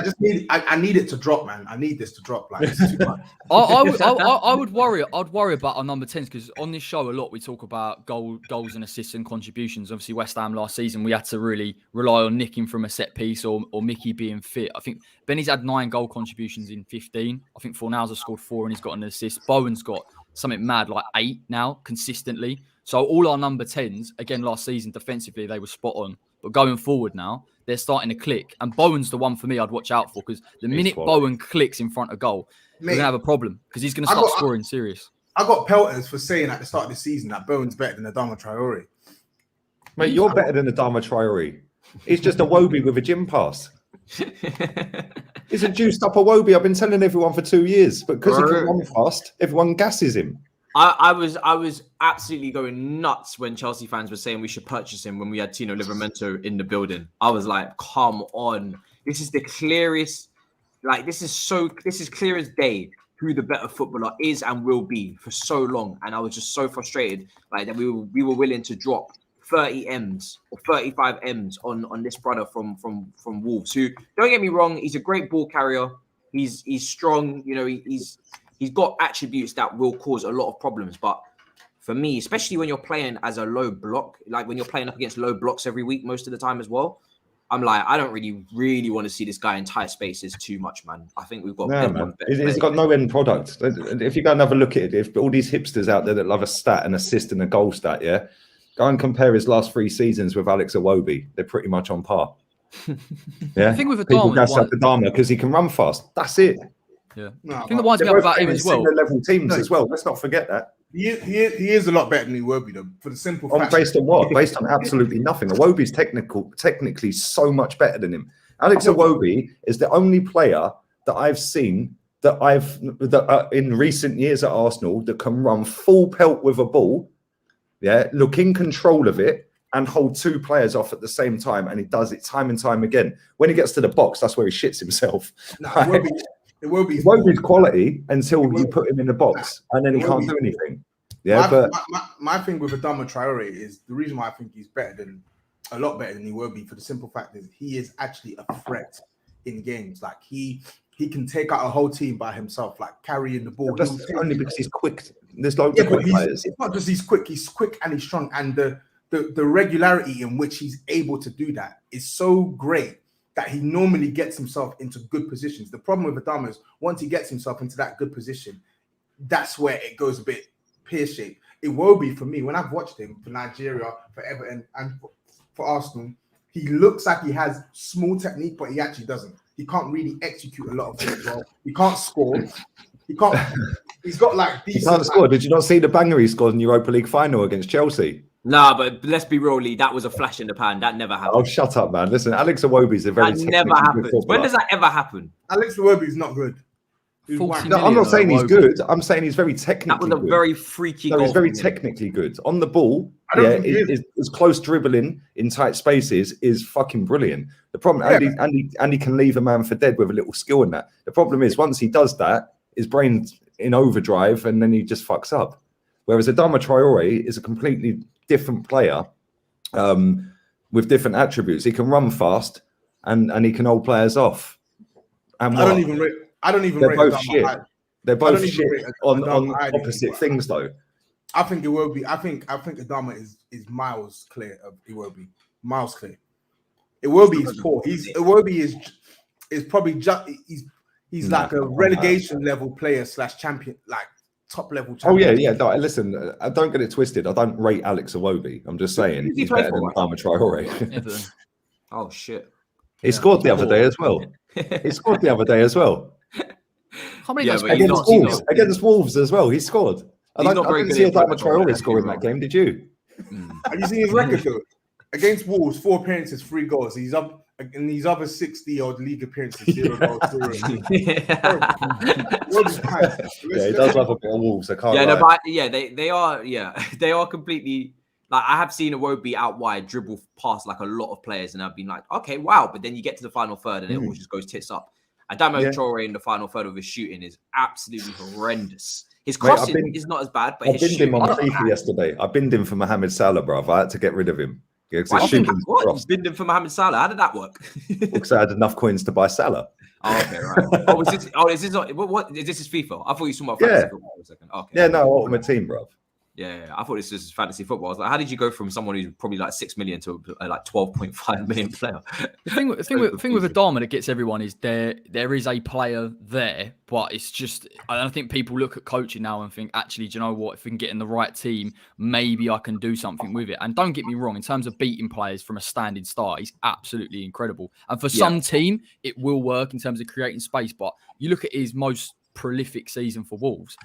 I need it to drop, man. I need this to drop. Like, it's too much. I would worry. I'd worry about our number 10s because on this show a lot we talk about goals and assists and contributions. Obviously, West Ham last season we had to really rely on nicking from a set piece or Mickey being fit. I think Benny's had 9 goal contributions in 15. I think Fornals has scored 4 and he's got an assist. Bowen's got something mad like 8 now consistently. So all our number 10s, again, last season defensively they were spot on. But going forward now, they're starting to click. And Bowen's the one for me I'd watch out for because the minute Bowen clicks in front of goal, we're going to have a problem because he's going to start scoring serious. I got pelters for saying at the start of the season that Bowen's better than Adama Traore. Mate, you're better than Adama Traore. He's just a Iwobi with a gym pass. He's a juiced up Iwobi. I've been telling everyone for 2 years. But because he can run fast, everyone gasses him. I was absolutely going nuts when Chelsea fans were saying we should purchase him when we had Tino Livramento in the building. I was like, come on. This is the clearest, like, this is clear as day who the better footballer is and will be for so long. And I was just so frustrated like that we were willing to drop 30 M's or 35 M's on this brother from Wolves, who, don't get me wrong, he's a great ball carrier. He's strong, you know, he's got attributes that will cause a lot of problems. But for me, especially when you're playing as a low block, like when you're playing up against low blocks every week, most of the time as well, I'm like, I don't really want to see this guy in tight spaces too much, man. I think we've got better. He's got no end product. If you go and have a look at it, if all these hipsters out there that love a stat, an assist and a goal stat, yeah, go and compare his last 3 seasons with Alex Iwobi. They're pretty much on par. Yeah, I think with people gas up Adama because he can run fast. That's it. Yeah, I think the ones we have about him as well. Level teams as well. Let's not forget that. He is a lot better than Iwobi, though, for the simple fact. Based on what? Based on absolutely nothing. Iwobi's technically so much better than him. Alex Iwobi is the only player that I've seen that in recent years at Arsenal that can run full pelt with a ball, yeah, look in control of it and hold 2 players off at the same time, and he does it time and time again. When he gets to the box, that's where he shits himself. Iwobi's quality until you put him in the box, and then he can't do anything. Yeah, my thing with Adama Traore is the reason why I think he's better than a lot better than Iwobi for the simple fact that he is actually a threat in games. Like he can take out a whole team by himself, like carrying the ball. That's only because he's quick. There's loads of quick players. It's not just he's quick and he's strong, and the regularity in which he's able to do that is so great that he normally gets himself into good positions. The problem with Adama is once he gets himself into that good position, that's where it goes a bit pear-shaped. Iwobi, for me, when I've watched him for Nigeria, for Everton, and for Arsenal, he looks like he has small technique, but he actually doesn't. He can't really execute a lot of things well. He can't score. He can't. He's got like decent. He can't score. Did you not see the banger he scored in the Europa League final against Chelsea? Nah, but let's be real, Lee. That was a flash in the pan. That never happened. Oh, shut up, man. Listen, Alex Iwobi is a very. That never happens. When does that ever happen? Alex Iwobi is not good. No, I'm not saying he's good. I'm saying he's very technically good. That was a very freaky goal. He's very technically good. On the ball, his close dribbling in tight spaces is fucking brilliant. The problem, Andy can leave a man for dead with a little skill in that. The problem is, once he does that, his brain's in overdrive and then he just fucks up. Whereas Adama Traore is a completely different player with different attributes. He can run fast and he can hold players off. And I don't even They're rate both Adama shit. high. They're both shit on opposite things, though. I think Iwobi. I think Adama is miles clear of Iwobi. Miles clear. Iwobi is poor. Iwobi is probably just he's like a relegation level player / champion, like top level champion. Oh yeah. No, listen, I don't get it twisted. I don't rate Alex Iwobi. I'm just saying he's better than Adama Traore. Oh shit! He scored the other day as well. How many against Wolves as well. He scored. I didn't see Adama Traore score in that game. Did you? Have you seen his record though? Against Wolves, 4 appearances, 3 goals. He's up in these other 60-odd league appearances, 0 goals, 0. Yeah, he does love a bit of Wolves. I can't. Yeah, no, but they are. Yeah, they are completely. Like I have seen Iwobi out wide dribble past like a lot of players, and I've been like, okay, wow. But then you get to the final third, and it all just goes tits up. Adama Traore in the final third of his shooting is absolutely horrendous. His crossing is not as bad, but I binned him on FIFA yesterday. I binned him for Mohamed Salah, bruv. I had to get rid of him. What? You binned him for Mohamed Salah? How did that work? Because I had enough coins to buy Salah. Oh, okay, right. Is this not? What is this? Is FIFA? I thought you were talking about fantasy football for a second. Okay. Yeah, no, Ultimate Team, bruv. Yeah, I thought this was fantasy football. I was like, how did you go from someone who's probably like 6 million to like 12.5 million player? The thing with Adama that gets everyone is there is a player there, but it's just I think people look at coaching now and think, actually, do you know what? If we can get in the right team, maybe I can do something with it. And don't get me wrong, in terms of beating players from a standing start, he's absolutely incredible. And for some team, it will work in terms of creating space. But you look at his most prolific season for Wolves.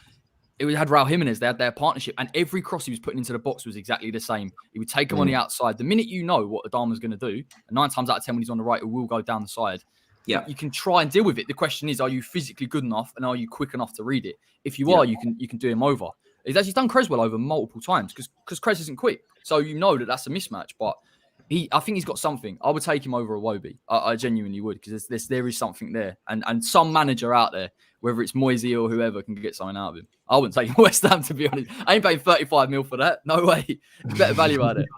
It had Raul Jimenez. They had their partnership, and every cross he was putting into the box was exactly the same. He would take him on the outside. The minute you know what Adama's going to do, and 9 times out of 10 when he's on the right, it will go down the side. Yeah, you can try and deal with it. The question is, are you physically good enough, and are you quick enough to read it? If you are, you can do him over. He's actually done Cresswell over multiple times because Cress isn't quick, so you know that's a mismatch. But I think he's got something. I would take him over Iwobi. I genuinely would because there is something there, and some manager out there, whether it's Moisey or whoever, can get something out of him. I wouldn't take West Ham, to be honest. I ain't paying 35 mil for that. No way. Better value out of it.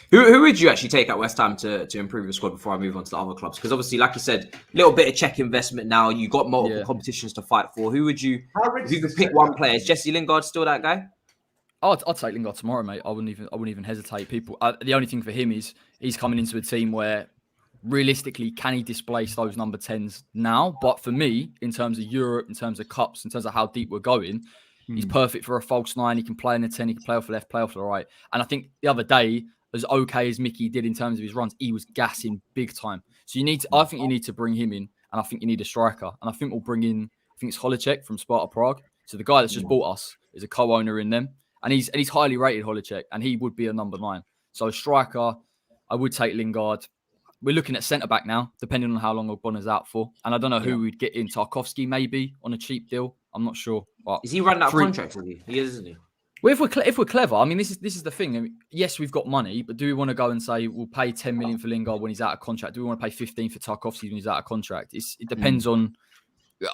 Who would you actually take at West Ham to improve your squad before I move on to the other clubs? Because obviously, like you said, a little bit of check investment now. You got multiple competitions to fight for. Who would you? If you could pick one player, is Jesse Lingard still that guy? I'd take Lingard tomorrow, mate. I wouldn't even hesitate. The only thing for him is he's coming into a team where realistically, can he displace those number 10s now? But for me, in terms of Europe, in terms of cups, in terms of how deep we're going, he's perfect for a false 9. He can play in the 10. He can play off the left, play off the right. And I think the other day, as okay as Mickey did in terms of his runs, he was gassing big time. So I think you need to bring him in, and I think you need a striker. And I think we'll bring in, I think it's Holicek from Sparta Prague. So the guy that's just bought us is a co-owner in them. And he's highly rated, Holicek, and he would be a number 9. So a striker, I would take Lingard. We're looking at centre-back now, depending on how long Ogbonna's out for. And I don't know who we'd get in. Tarkowski, maybe, on a cheap deal. I'm not sure. But is he running out of contract with you? He is, isn't he? Well, if we're clever, I mean, this is the thing. I mean, yes, we've got money, but do we want to go and say we'll pay 10 million for Lingard when he's out of contract? Do we want to pay 15 for Tarkowski when he's out of contract? It depends on...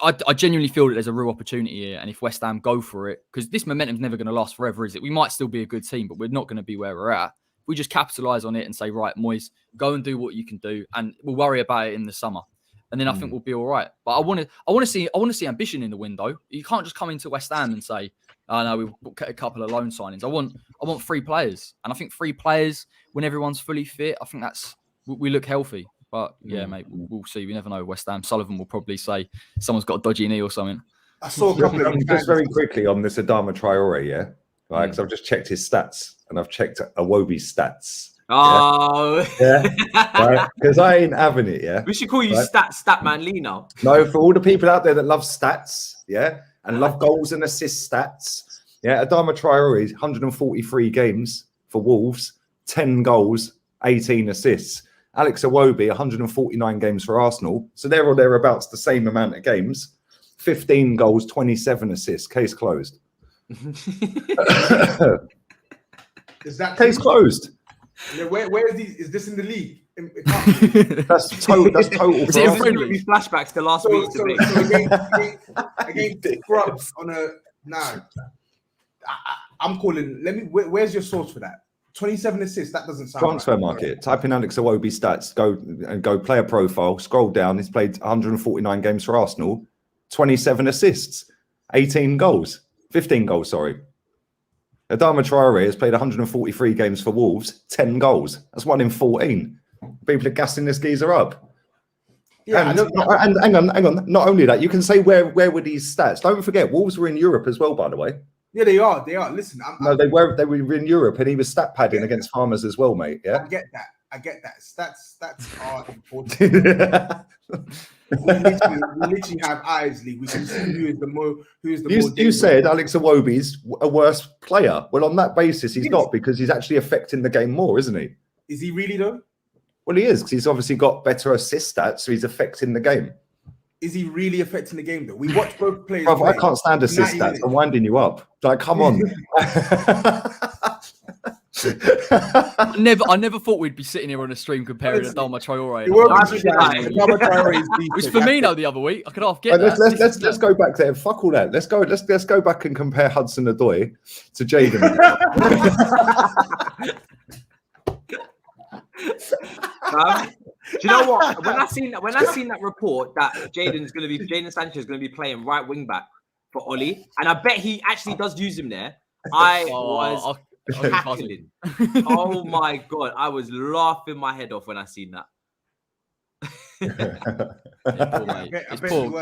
I genuinely feel that there's a real opportunity here. And if West Ham go for it, because this momentum's never going to last forever, is it? We might still be a good team, but we're not going to be where we're at. we just capitalise on it and say, right, Moyes, go and do what you can do, and we'll worry about it in the summer. And then I think we'll be all right. But I want to see ambition in the window. You can't just come into West Ham and say, "Oh no, we've got a couple of loan signings." I want 3 players, and I think 3 players when everyone's fully fit. I think we look healthy. But yeah, mate, we'll see. We never know. West Ham. Sullivan will probably say someone's got a dodgy knee or something. I saw a couple of just very quickly on this Adama Traore, yeah, right? Because I've just checked his stats and I've checked Iwobi's stats. Oh, yeah, right? Because I ain't having it. Yeah, we should call you Statman Lee now. No, for all the people out there that love stats, yeah, and love goals and assist stats, yeah, Adama Traore, 143 games for Wolves, 10 goals, 18 assists. Alex Iwobi, 149 games for Arsenal, so they're or thereabouts the same amount of games. 15 goals, 27 assists. Case closed. Is that case closed? Yeah, where is these? Is this in the league? That's total. That's total. These flashbacks to last week's debate. Against Scrubs on a I'm calling. Where's your source for that? 27 assists. That doesn't sound transfer right. market. Type in Alex Iwobi stats. Go player profile. Scroll down. He's played 149 games for Arsenal. 27 assists, 18 goals, 15 goals. Sorry. Adama Traore has played 143 games for Wolves, 10 goals. That's 1 in 14. People are gassing this geezer up. Yeah, and hang on. Not only that, you can say where were these stats? Don't forget, Wolves were in Europe as well, by the way. Yeah, they are. Listen, they were in Europe, and he was stat padding against Farmers as well, mate. Yeah, I get that. Stats are important. we literally have eyes, Lee. We can see who is the more. You said Alex Iwobi's a worse player. Well, on that basis, he's not, because he's actually affecting the game more, isn't he? Is he really though? Well, he is, because he's obviously got better assist stats, so he's affecting the game. Is he really affecting the game though? We watch both players. Bro, I can't stand assist stats. I'm winding you up. Like, come on. I never thought we'd be sitting here on a stream comparing Adama Traore. It was Firmino the other week. I could half get that. Let's go back there. Fuck all that. Let's go back and compare Hudson-Odoi to Jadon. Do you know what? When I seen that report that Jadon Sancho is going to be playing right wing back for Oli, and I bet he actually does use him there. I was cackling. Oh my god, I was laughing my head off when I seen that.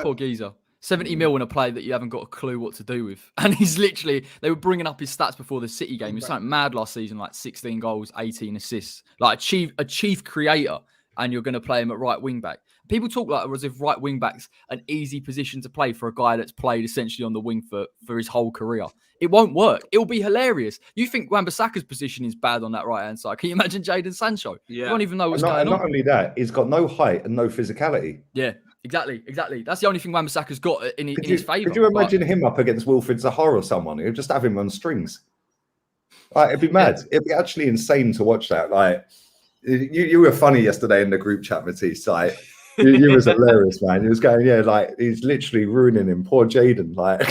Poor geezer. 70 mil in a play that you haven't got a clue what to do with. And he's literally, they were bringing up his stats before the City game. He was something mad last season, like 16 goals, 18 assists, like a chief creator, and you're going to play him at right wing back. People talk like as if right wing back's an easy position to play for a guy that's played essentially on the wing for his whole career. It won't work. It'll be hilarious. You think Wan-Bissaka's position is bad on that right-hand side. Can you imagine Jadon Sancho? Yeah. You don't even know what's going on. Not only that, he's got no height and no physicality. Yeah, exactly. That's the only thing Wan-Bissaka's got in his favour. Could you imagine him up against Wilfried Zaha or someone? He'd just have him on strings. Like, it'd be mad. It'd be actually insane to watch that. Like, you were funny yesterday in the group chat, Matisse. Like, you was hilarious, man. He was going, he's literally ruining him. Poor Jadon. Like,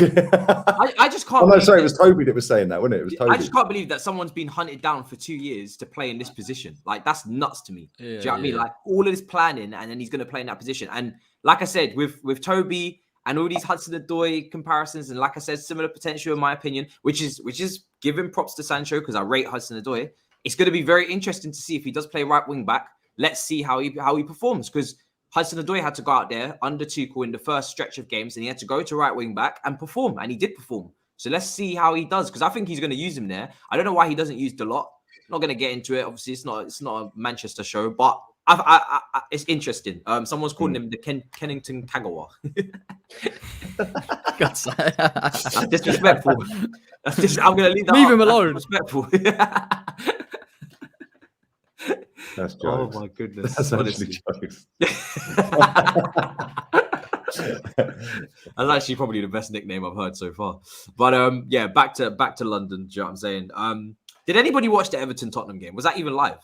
I just can't. Oh no, sorry, it was Toby that was saying that, wasn't it? It was Toby. I just can't believe that someone's been hunted down for 2 years to play in this position. Like, that's nuts to me. Do you know what I mean? Like, all of this planning, and then he's going to play in that position. And like I said, with Toby and all these Hudson-Odoi comparisons, and like I said, similar potential in my opinion, which is giving props to Sancho because I rate Hudson-Odoi. It's going to be very interesting to see if he does play right wing back. Let's see how he performs, because Hudson-Odoi had to go out there under Tuchel in the first stretch of games, and he had to go to right wing back and perform, and he did perform. So let's see how he does, because I think he's going to use him there. I don't know why he doesn't use Dalot. Not going to get into it. Obviously, it's not a Manchester show, but it's interesting. Someone's calling him the Kennington Kagawa. That's disrespectful. I'm going to leave that. Leave him alone. Disrespectful. That's jokes. Oh my goodness. That's honestly jokes. That's actually probably the best nickname I've heard so far. But back to London. Do you know what I'm saying? Did anybody watch the Everton Tottenham game? Was that even live?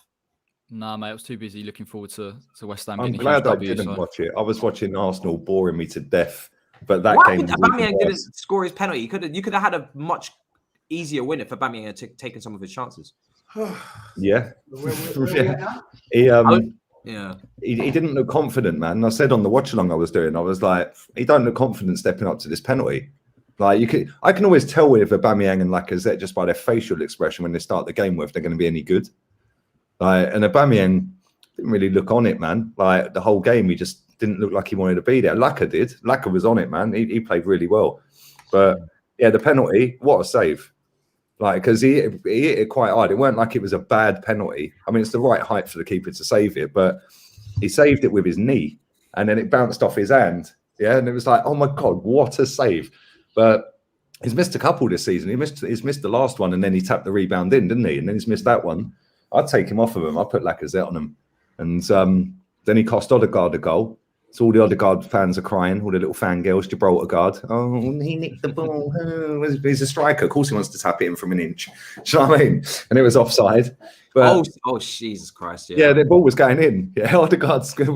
Nah, mate, I was too busy looking forward to West Ham. I'm glad I didn't watch it. I was watching Arsenal boring me to death. But that game. Aubameyang didn't score his penalty. You could have had a much easier win if Aubameyang had taken some of his chances. Yeah. Yeah. He didn't look confident, man. I said on the watch along I was doing, I was like, he don't look confident stepping up to this penalty. Like I can always tell with Aubameyang and Lacazette just by their facial expression when they start the game if they're going to be any good. And Aubameyang didn't really look on it, man. Like the whole game, he just didn't look like he wanted to be there. Laka did. Laka was on it, man. He played really well. But yeah, the penalty, what a save. Like, because he hit it quite hard. It weren't like it was a bad penalty. I mean, it's the right height for the keeper to save it, but he saved it with his knee and then it bounced off his hand. Yeah, and it was like, oh my God, what a save. But he's missed a couple this season. He's missed the last one and then he tapped the rebound in, didn't he? And then he's missed that one. I'd take him off of him. I'd put Lacazette on him. And then he cost Odegaard a goal. So all the Odegaard fans are crying, all the little fangirls, Gibraltar guard. Oh, he nicked the ball. Oh, he's a striker. Of course he wants to tap it in from an inch. Do you know what I mean? And it was offside. But, oh, Jesus Christ. Yeah, the ball was going in. Yeah, Odegaard's that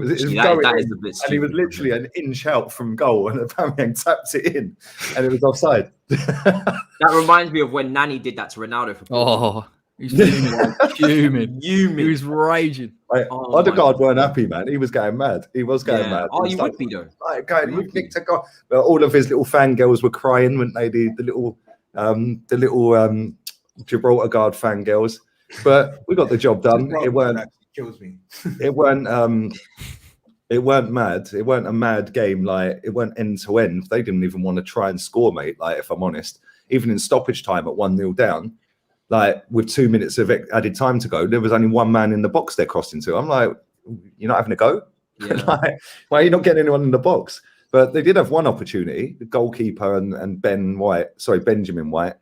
is a bit stupid. And he was literally an inch out from goal and Aubameyang tapped it in and it was offside. That reminds me of when Nani did that to Ronaldo. He's fuming. He was raging. Odegaard weren't happy, man. He was going mad. He was going mad. Oh, you would be though. Like, we've nicked a goal. But all of his little fangirls were crying, weren't they? The little Gibraltar guard fangirls. But we got the job done. It weren't. Kills me. It weren't mad. It weren't a mad game. Like it weren't end to end. They didn't even want to try and score, mate. Like if I'm honest, even in stoppage time at 1-0 down. Like with 2 minutes of added time to go, there was only one man in the box they're crossing to. I'm like, you're not having a go? Yeah. Like, why are you not getting anyone in the box? But they did have one opportunity. The goalkeeper and Benjamin White,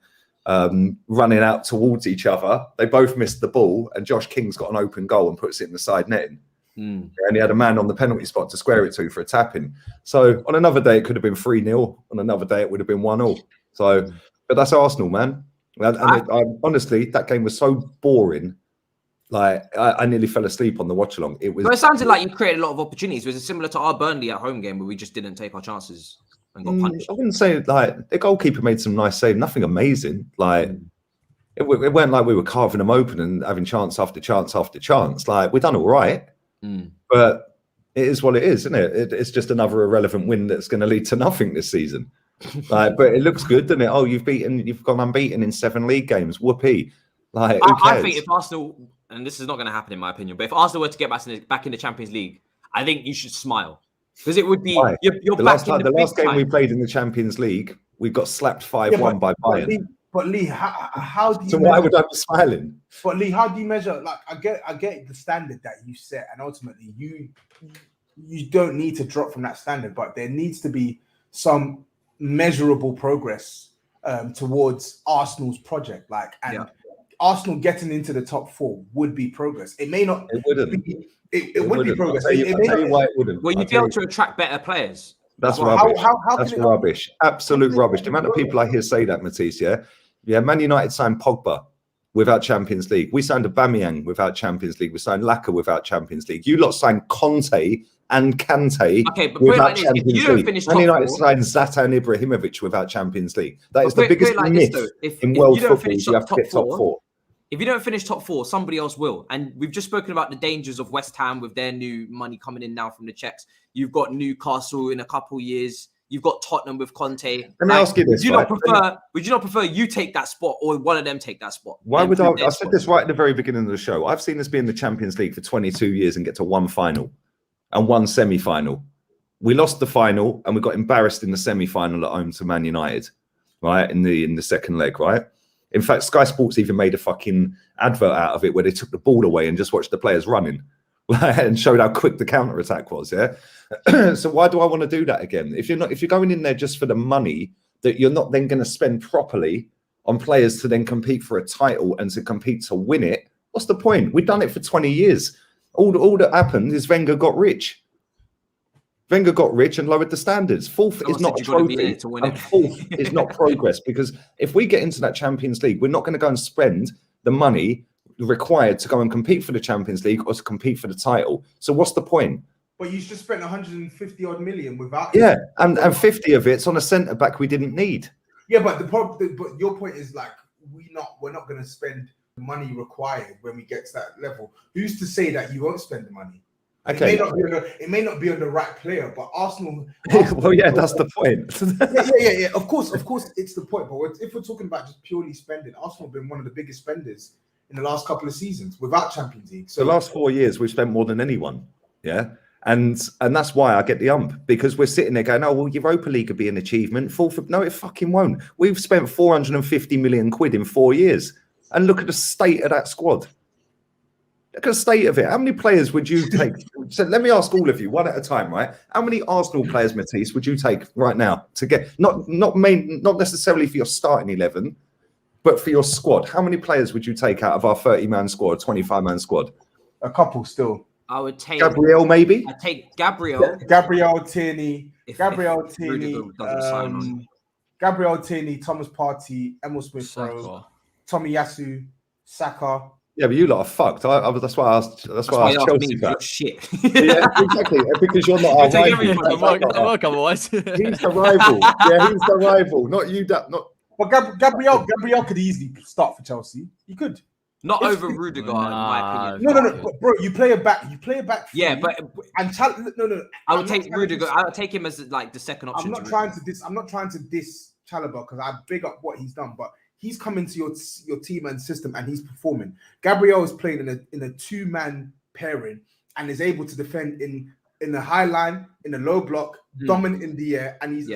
running out towards each other. They both missed the ball, and Josh King's got an open goal and puts it in the side netting. And he had a man on the penalty spot to square it to for a tap-in. So on another day, it could have been 3-0. On another day, it would have been 1-0. So, but that's Arsenal, man. And honestly, that game was so boring. Like I nearly fell asleep on the watch along. It sounded like you created a lot of opportunities. Was it similar to our Burnley at home game where we just didn't take our chances and got punished? I wouldn't say like the goalkeeper made some nice saves. Nothing amazing. Like it weren't like we were carving them open and having chance after chance after chance. Like we've done all right, but it is what it is, isn't it? It's just another irrelevant win that's going to lead to nothing this season. Like, but it looks good, doesn't it? Oh, you've gone unbeaten in 7 league games. Whoopee! Like, I think if Arsenal, and this is not going to happen in my opinion, but if Arsenal were to get back in the Champions League, I think you should smile because it would be you're the last game we played in the Champions League, we got slapped 5-1 by Bayern. But Lee, how do you? So why would I be smiling? But Lee, how do you measure? Like, I get the standard that you set, and ultimately you don't need to drop from that standard, but there needs to be some measurable progress towards Arsenal's project. Arsenal getting into the top 4 would be progress. It may not. It wouldn't. It would be progress. I'll tell you why it wouldn't. Well, you'd be able to attract better players. That's rubbish. That's rubbish. Absolute rubbish. The amount of people I hear say that, Matisse, yeah. Man United signed Pogba without Champions League. We signed Aubameyang without Champions League. We signed Laka without Champions League. You lot signed Conte and Kante without Champions League. Man United signed Zlatan Ibrahimovic without Champions League. That is the biggest myth in world football. You have to get top 4. If you don't finish top 4, somebody else will. And we've just spoken about the dangers of West Ham with their new money coming in now from the Czechs. You've got Newcastle in a couple years. You've got Tottenham with Conte. Let me ask you this. Would you not prefer you take that spot or one of them take that spot? Why would I said this right at the very beginning of the show. I've seen us be in the Champions League for 22 years and get to one final and one semi-final. We lost the final and we got embarrassed in the semi-final at home to Man United, right? In the second leg, right? In fact, Sky Sports even made a fucking advert out of it where they took the ball away and just watched the players running and showed how quick the counter-attack was, yeah? So why do I want to do that again? If you're going in there just for the money that you're not then going to spend properly on players to then compete for a title and to compete to win it, what's the point? We've done it for 20 years. All that happened is Wenger got rich. Wenger got rich and lowered the standards. Fourth is not a trophy, and fourth is not progress. Because if we get into that Champions League, we're not going to go and spend the money required to go and compete for the Champions League or to compete for the title. So what's the point? But you just spent 150 odd million without. Yeah, and 50 of it's on a centre back we didn't need. Yeah, but but your point is like we're not going to spend money required when we get to that level. Who's to say that you won't spend the money? Okay. It may not be on the right player, but Arsenal well, yeah, that's the point. yeah. Of course, it's the point. But if we're talking about just purely spending, Arsenal have been one of the biggest spenders in the last couple of seasons without Champions League. So the last 4 years, we've spent more than anyone. Yeah. And that's why I get the ump, because we're sitting there going, oh, well, Europa League could be an achievement. No, it fucking won't. We've spent 450 million quid in 4 years. And look at the state of that squad. Look at the state of it. How many players would you take? So let me ask all of you, one at a time, right? How many Arsenal players, Matisse, would you take right now to get not necessarily for your starting 11, but for your squad? How many players would you take out of our 30-man squad, 25-man squad? A couple still. I would take Gabriel, maybe. I'd take Gabriel. Tierney, Thomas Partey, Emil Smith-Rowe, Tomiyasu, Saka. Yeah, but you lot are fucked. That's why I asked. That's why I asked Chelsea that. Shit. Yeah, exactly. Because you're not our rival. Otherwise. He's the rival. Yeah, he's the rival. Not you. Not. But Gabriel could easily start for Chelsea. He could. Not over Rudiger, in my opinion. No. But bro, you play it back. Yeah, but no. I would take Rudiger. I would take him as like the second option. I'm not trying to diss Chalobah because I big up what he's done, but he's come into your team and system and he's performing. Gabriel is playing in a 2-man pairing and is able to defend in the high line, in the low block, dominant in the air, and he's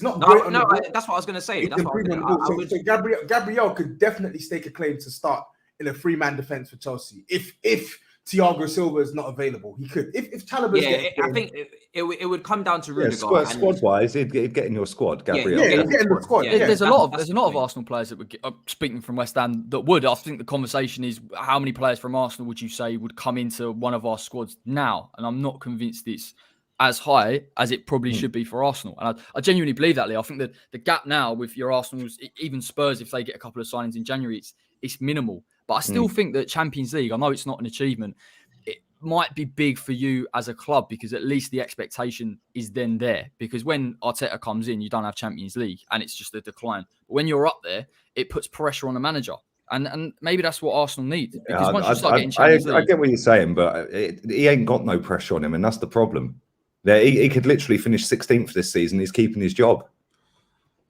not great. That's what I was going to say. So Gabriel could definitely stake a claim to start in a 3-man defense for Chelsea. If Thiago Silva is not available, he could. If Chalobah's I think it would come down to Rudiger. Squad wise, he'd get in your squad, Gabriel. Get in the squad. There's a lot of Arsenal players that would get, speaking from West Ham, that would. I think the conversation is how many players from Arsenal would you say would come into one of our squads now? And I'm not convinced it's as high as it probably should be for Arsenal. And I genuinely believe that, Lee. I think that the gap now with your Arsenals, even Spurs, if they get a couple of signings in January, it's minimal. But I still think that Champions League, I know it's not an achievement, it might be big for you as a club because at least the expectation is then there. Because when Arteta comes in, you don't have Champions League and it's just a decline. But when you're up there, it puts pressure on the manager. And maybe that's what Arsenal need. Because once you start getting Champions League... I get what you're saying, but he ain't got no pressure on him, and that's the problem. Yeah, he could literally finish 16th this season. He's keeping his job.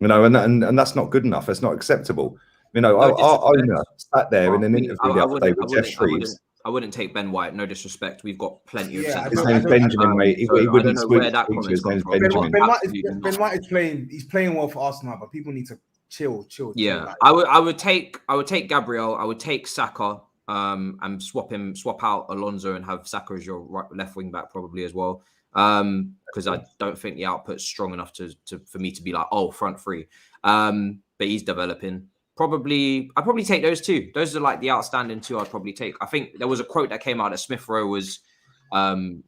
You know, and that's not good enough. That's not acceptable. You know, our owner sat there in an interview the other day with Jeff Shreves. I wouldn't take Ben White. No disrespect. We've got plenty of. His name's Benjamin, mate. He wouldn't switch. His name's Benjamin. Ben White is playing. He's playing well for Arsenal, but people need to chill. Yeah, I would take Gabriel. I would take Saka. And swap out Alonso and have Saka as your left wing back probably as well. Because I don't think the output's strong enough for me to be like, oh, front three. But he's developing. I'd probably take those two. Those are like the outstanding two I'd probably take. I think there was a quote that came out that Smith-Rowe was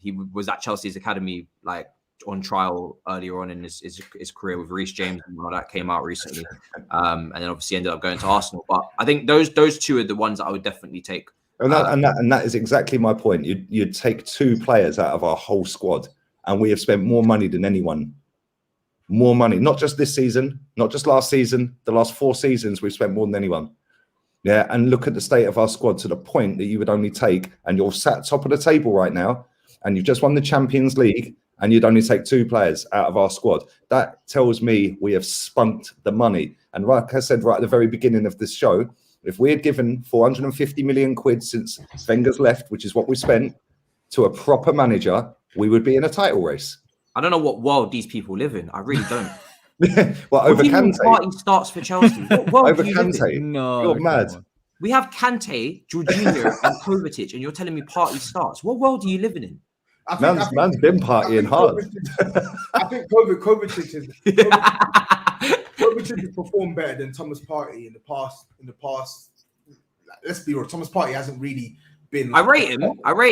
he was at Chelsea's academy like on trial earlier on in his career with Reece James, and all that came out recently. And then obviously ended up going to Arsenal. But I think those two are the ones that I would definitely take. And that is exactly my point. You'd take 2 players out of our whole squad, and we have spent more money than anyone. More money, not just this season, not just last season. The last 4 seasons, we've spent more than anyone. Yeah, and look at the state of our squad to the point that you would only take, and you're sat top of the table right now, and you've just won the Champions League, and you'd only take 2 players out of our squad. That tells me we have spunked the money. And like I said right at the very beginning of this show, if we had given 450 million quid since Wenger's left, which is what we spent, to a proper manager, we would be in a title race. I don't know what world these people live in. I really don't. Well, over Kante. Partey starts for Chelsea. What world over do you Kante. live in? No, you're mad. We have Kante, Jorginho, and Kovacic, and you're telling me Partey starts. What world are you living in? Man's been partying hard. I think Kovacic has performed better than Thomas Partey in the past. Let's be real. Thomas Partey hasn't really been. I rate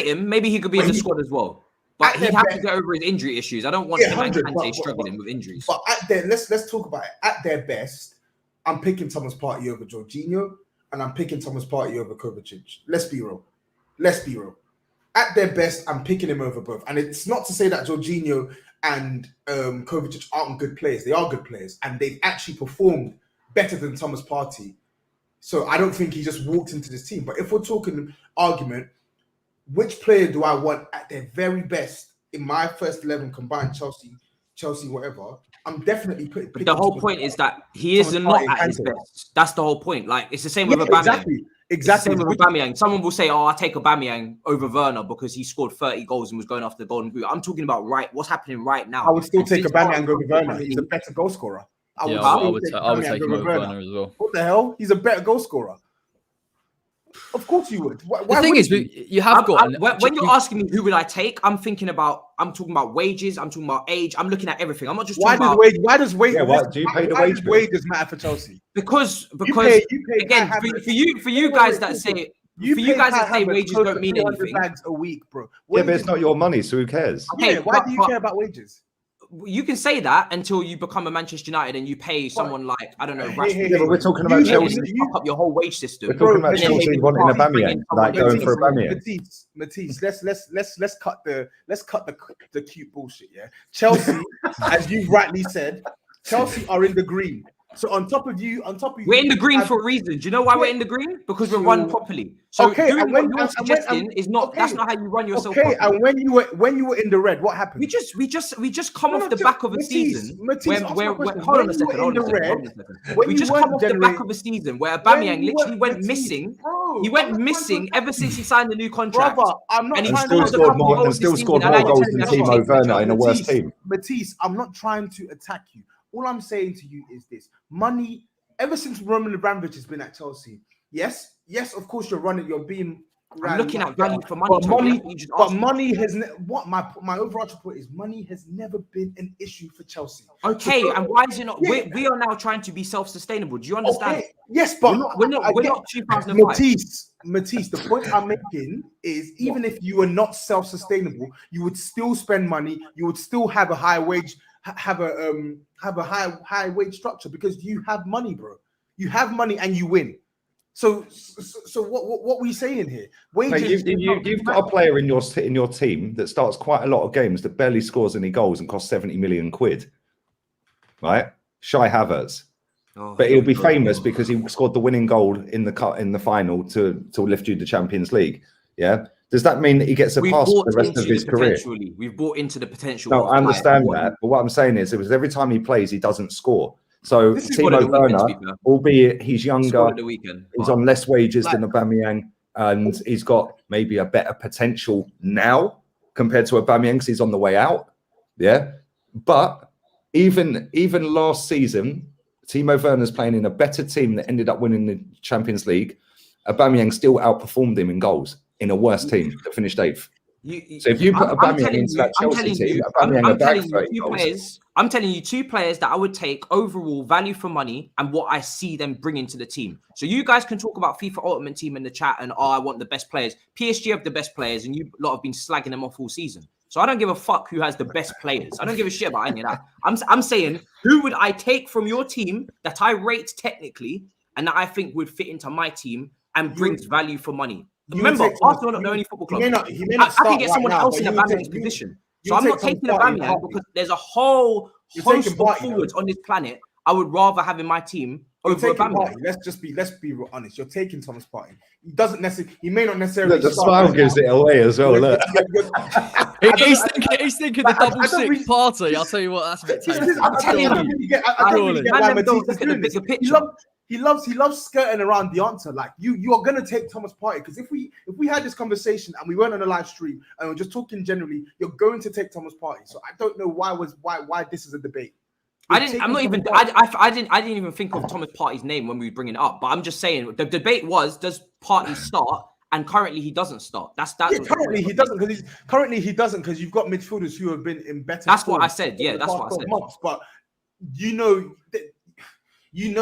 him. Maybe he could be in the squad as well. But he'd have to get over his injury issues. I don't want him and Kante struggling with injuries. But let's talk about it. At their best, I'm picking Thomas Partey over Jorginho, and I'm picking Thomas Partey over Kovacic. Let's be real. At their best, I'm picking him over both. And it's not to say that Jorginho and Kovacic aren't good players. They are good players, and they've actually performed better than Thomas Partey So I don't think he just walked into this team. But if we're talking argument, which player do I want at their very best in my first 11 combined Chelsea, whatever? I'm definitely putting. But the whole point is that he is not at his best. That's the whole point. Like, it's the same with Aubameyang. Exactly. It's the same with Aubameyang. Someone will say, "Oh, I'll take Aubameyang over Werner because he scored 30 goals and was going after the Golden Boot." I'm talking about what's happening right now. I would still take Aubameyang over Werner. He's a better goal scorer. I would take him over Werner as well. What the hell? He's a better goal scorer. Of course you would. The thing is, you have got. When you're asking me who would I take, I'm talking about wages. I'm talking about age. I'm looking at everything. I'm not just talking about. Why does wages? Yeah, do you pay the wage? Wages matter for Chelsea Because you pay again, for you guys that say wages don't mean anything. Bags a week, bro. Yeah, but it's not your money, so who cares? Okay, yeah, why do you care about wages? You can say that until you become a Manchester United and you pay someone like, I don't know, yeah, but we're talking about Chelsea. You fuck up your whole wage system. We're talking about Chelsea wanting Aubameyang, like going for Aubameyang. Matisse, let's cut the cute bullshit. Yeah, Chelsea, as you rightly said, Chelsea are in the green. So on top of you, we're in the green for a reason. Do you know why we're in the green? Because we're run properly. So doing what you're suggesting is not. That's not how you run yourself. Okay, and when you were in the red, what happened? We just come off the back of a season. Hold on a second. We just come off the back of a season where Aubameyang literally went missing. He went missing ever since he signed the new contract. And he still scored more goals than Timo Werner in a worse team. Matisse, I'm not trying to attack you. All I'm saying to you is this: money. Ever since Roman Abramovich has been at Chelsea, yes, of course you're being. I'm looking at value for money. But money has my overarching point is money has never been an issue for Chelsea. Okay, and why is it not? We are now trying to be self-sustainable. Do you understand? Okay. Yes, but we're not 2005. Matisse, the point I'm making is even if you were not self-sustainable, you would still spend money. You would still have a high wage. Have a high wage structure because you have money, bro. You have money and you win. So what were you saying here? Wages. You've got a player in your team that starts quite a lot of games that barely scores any goals and costs 70 million quid, right? Shai Havertz, but he'll be famous because he scored the winning goal in the final to lift you to Champions League. Yeah. Does that mean that he gets a pass for the rest of his career? We've bought into the potential. No, I understand that. But what I'm saying is, it was every time he plays, he doesn't score. So Timo Werner, albeit he's younger, he's on less wages than Aubameyang, and he's got maybe a better potential now compared to Aubameyang because he's on the way out. Yeah. But even last season, Timo Werner's playing in a better team that ended up winning the Champions League. Aubameyang still outperformed him in goals. In a worse team that finished 8th. So if you put Aubameyang into that Chelsea team, I'm telling you two players that I would take overall value for money and what I see them bringing to the team. So you guys can talk about FIFA Ultimate Team in the chat and I want the best players. PSG have the best players and you lot have been slagging them off all season. So I don't give a fuck who has the best players. I don't give a shit about any of that. I'm saying who would I take from your team that I rate technically and that I think would fit into my team and brings value for money. Remember, Arsenal are not the only football club. I can get someone else in Aubameyang's position. So I'm not taking Aubameyang because there's a whole host of forwards on this planet I would rather have in my team over Aubameyang. Let's be real honest. You're taking Thomas Partey. He doesn't necessarily. He may not necessarily. Look, the smile gives it away as well. Look. He's thinking the double six party. I'll tell you what, that's a bit tasty. I'm telling you. I don't look at the bigger picture. He loves skirting around the answer. Like you are gonna take Thomas Partey because if we had this conversation and we weren't on a live stream and we're just talking generally, you're going to take Thomas Partey. So I don't know why this is a debate. I didn't even think of Thomas Partey's name when we were bringing it up. But I'm just saying the debate was: does Partey start? And currently he doesn't start. Currently he doesn't because you've got midfielders who have been in better. That's what I said. Yeah, that's what I said. Months, but you know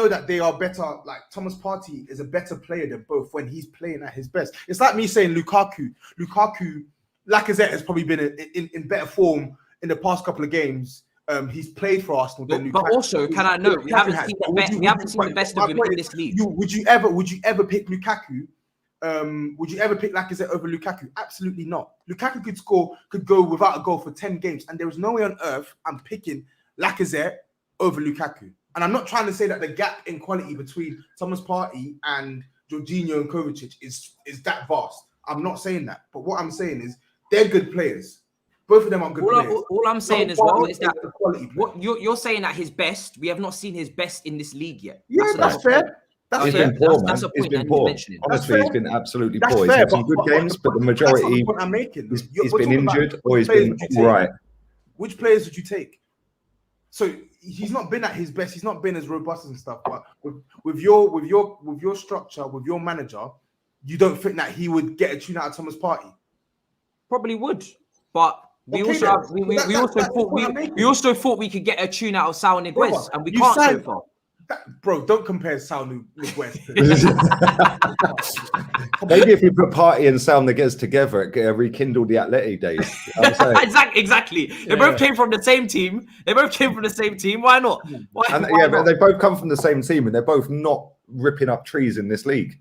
that they are better. Like Thomas Partey is a better player than both when he's playing at his best. It's like me saying Lukaku, Lacazette has probably been in better form in the past couple of games. He's played for Arsenal. But also, can I know we haven't seen the best of him in this league. Would you ever pick Lukaku? Would you ever pick Lacazette over Lukaku? Absolutely not. Lukaku could go without a goal for 10 games, and there is no way on earth I'm picking Lacazette over Lukaku. And I'm not trying to say that the gap in quality between Thomas Partey and Jorginho and Kovacic is that vast. I'm not saying that. But what I'm saying is they're good players. Both of them are good players. All I'm saying as well is that quality what you're saying at his best, we have not seen his best in this league yet. Yeah, that's fair. He's been poor, man. He's been poor. Honestly, he's been absolutely poor. He's had some good games, but the majority, I'm making. He's been injured or he's been all right. Which players would you take? So he's not been at his best. He's not been as robust and stuff. But with your structure, with your manager, you don't think that he would get a tune out of Thomas Partey? Probably would, but we also thought we could get a tune out of Saul Niguez, and we can't so far. Bro, don't compare Saul Niguez. Maybe if we put Partey and Saul Niguez together, it rekindled the Atleti days. Exactly. They both came from the same team. Why not? But they both come from the same team, and they're both not ripping up trees in this league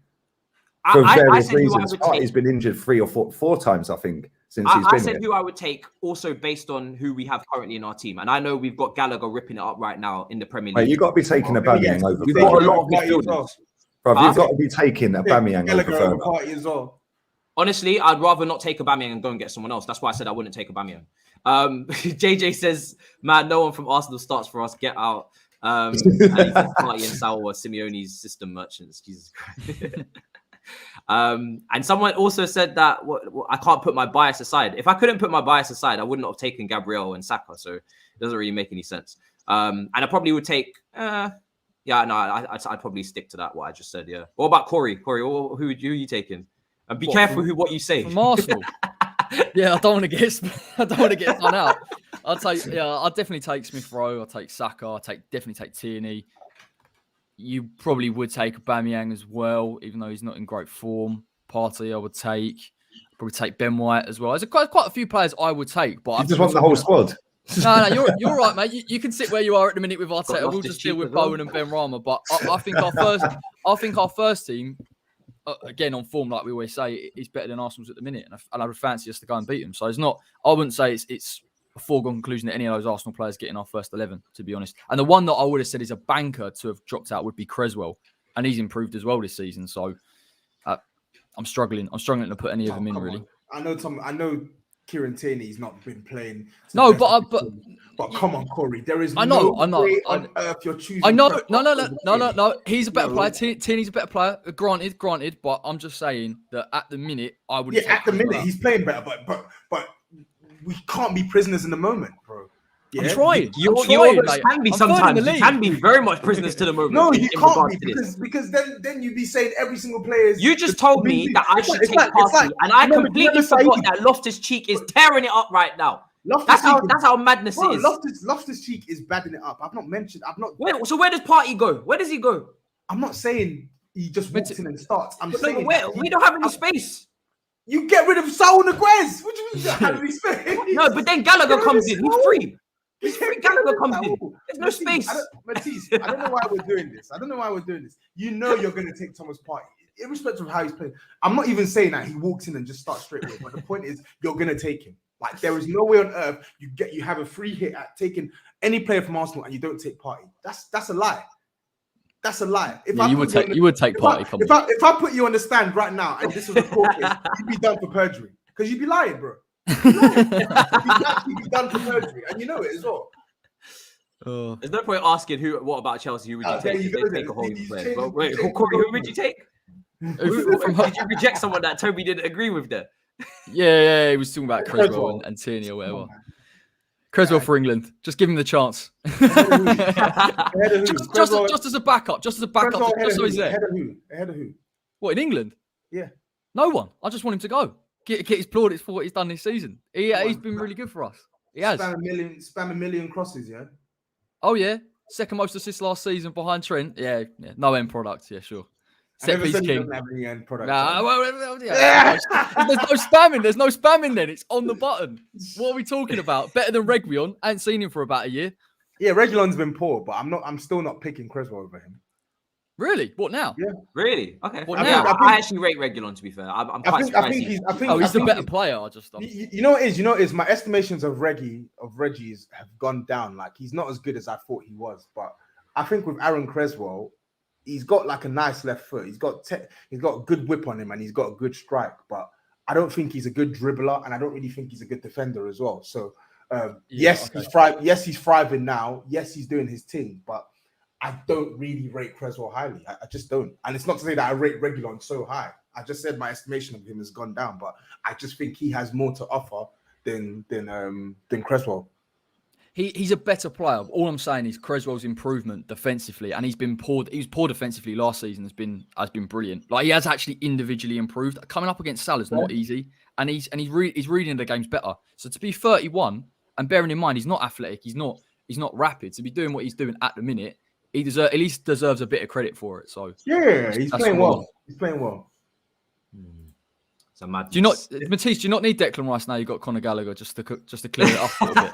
for I various said reasons. Partey's been injured 3 or 4 times, I think, since he's been I said here. who I would take also based on who we have currently in our team. And I know we've got Gallagher ripping it up right now in the Premier League. Mate, you've got to be taking Aubameyang over. We've got a lot of midfielders. Bro, you've got to be taking Aubameyang over Partey as well. Honestly, I'd rather not take Aubameyang and go and get someone else. That's why I said I wouldn't take Aubameyang. JJ says, man, no one from Arsenal starts for us. Get out. And he says Partey and Saul are Simeone's system merchants. Jesus Christ. And someone also said that I can't put my bias aside. If I couldn't put my bias aside, I wouldn't have taken Gabriel and Saka. So it doesn't really make any sense. And I probably would take. I'd probably stick to that. What I just said. Yeah. What about Corey? Who are you taking? And be careful what you say. From Arsenal. Yeah, I don't want to get spun out. I'll definitely take Smith Rowe. I'll take Saka. I'll definitely take Tierney. You probably would take Aubameyang as well, even though he's not in great form. Partey, I would take. Probably take Ben White as well. There's quite a few players I would take, but you just want the whole squad. No, you're right, mate. You can sit where you are at the minute with Arteta. We'll just deal with Bowen and Benrahma. But I think our first team, again on form, like we always say, is better than Arsenal's at the minute, and I would fancy us to go and beat them. So it's not. I wouldn't say it's a foregone conclusion that any of those Arsenal players get in our first 11, to be honest. And the one that I would have said is a banker to have dropped out would be Cresswell, and he's improved as well this season. So I'm struggling to put any of them in, really. I know Kieran Tierney's not been playing. No, but come on, Corey. There is I no know. way on earth you're choosing. I know. No. He's a better player. Tierney's a better player. Granted. But I'm just saying that at the minute, I would. Yeah, at the minute he's playing better, but we can't be prisoners in the moment, bro. Yeah? I'm trying. You can be sometimes. You can be very much prisoners to the moment. No, you can't be because then you'd be saying every single player is. You just told me that I should take Partey, and I completely forgot that Loftus-Cheek is tearing it up right now. That's how madness it is. Loftus-Cheek is badding it up. I've not. So where does Partey go? Where does he go? I'm not saying he just walks in and starts. I'm saying we don't have any space. You get rid of Saul Niguez. What do you mean you don't have any space? No, but then Gallagher comes in. He's free. Gallagher comes in. There's no space. Matisse, I don't know why we're doing this. You know you're going to take Thomas Partey, irrespective of how he's playing. I'm not even saying that he walks in and just starts straight away. But the point is, you're going to take him. Like, there is no way on earth you have a free hit at taking any player from Arsenal and you don't take Partey. That's a lie. That's a lie. You would take Partey. If I put you on the stand right now and this was a court case, you'd be done for perjury because you'd be lying, bro. You'd actually be done for perjury, and you know it as well. There's no point asking what about Chelsea? Who would you take? Take a whole new player. Well, wait, Corey, who would you take? Did you reject someone that Toby didn't agree with there? Yeah, he was talking about Cresswell and Tierney or whatever. Cresswell for England. Just give him the chance. just as a backup. Just so he's there. Ahead of who? What, in England? Yeah. No one. I just want him to go. Get his plaudits for what he's done this season. He's been really good for us. He has. Spam a million crosses, yeah? Oh, yeah. Second most assists last season behind Trent. Yeah. No end product. Yeah, sure. Set piece king. End product, yeah. There's no spamming then. It's on the button. What are we talking about? Better than Reguilon. I ain't seen him for about a year. Yeah, Reguilon's been poor, but I'm still not picking Cresswell over him. Really? What now? Yeah. Really? Okay. What now? I actually rate Reguilon, to be fair. I'm quite surprised. He's the better player. You know what it is? My estimations of Reggie's have gone down. Like, he's not as good as I thought he was, but I think with Aaron Cresswell, he's got like a nice left foot. He's got a good whip on him, and he's got a good strike. But I don't think he's a good dribbler, and I don't really think he's a good defender as well. So he's thriving now. Yes, he's doing his thing, but I don't really rate Cresswell highly. I just don't. And it's not to say that I rate Reguilon so high. I just said my estimation of him has gone down, but I just think he has more to offer than Cresswell. He's a better player. All I'm saying is Cresswell's improvement defensively, and he's been poor. He was poor defensively last season. Has been brilliant. Like, he has actually individually improved. Coming up against Salah's not easy, and he's reading the games better. So to be 31 and bearing in mind he's not athletic, he's not rapid. To be doing what he's doing at the minute, he at least deserves a bit of credit for it. So yeah, he's playing well. He's playing well. So mad. Do you not, Matisse? Do you not need Declan Rice now? You got Conor Gallagher just to clear it up a little bit.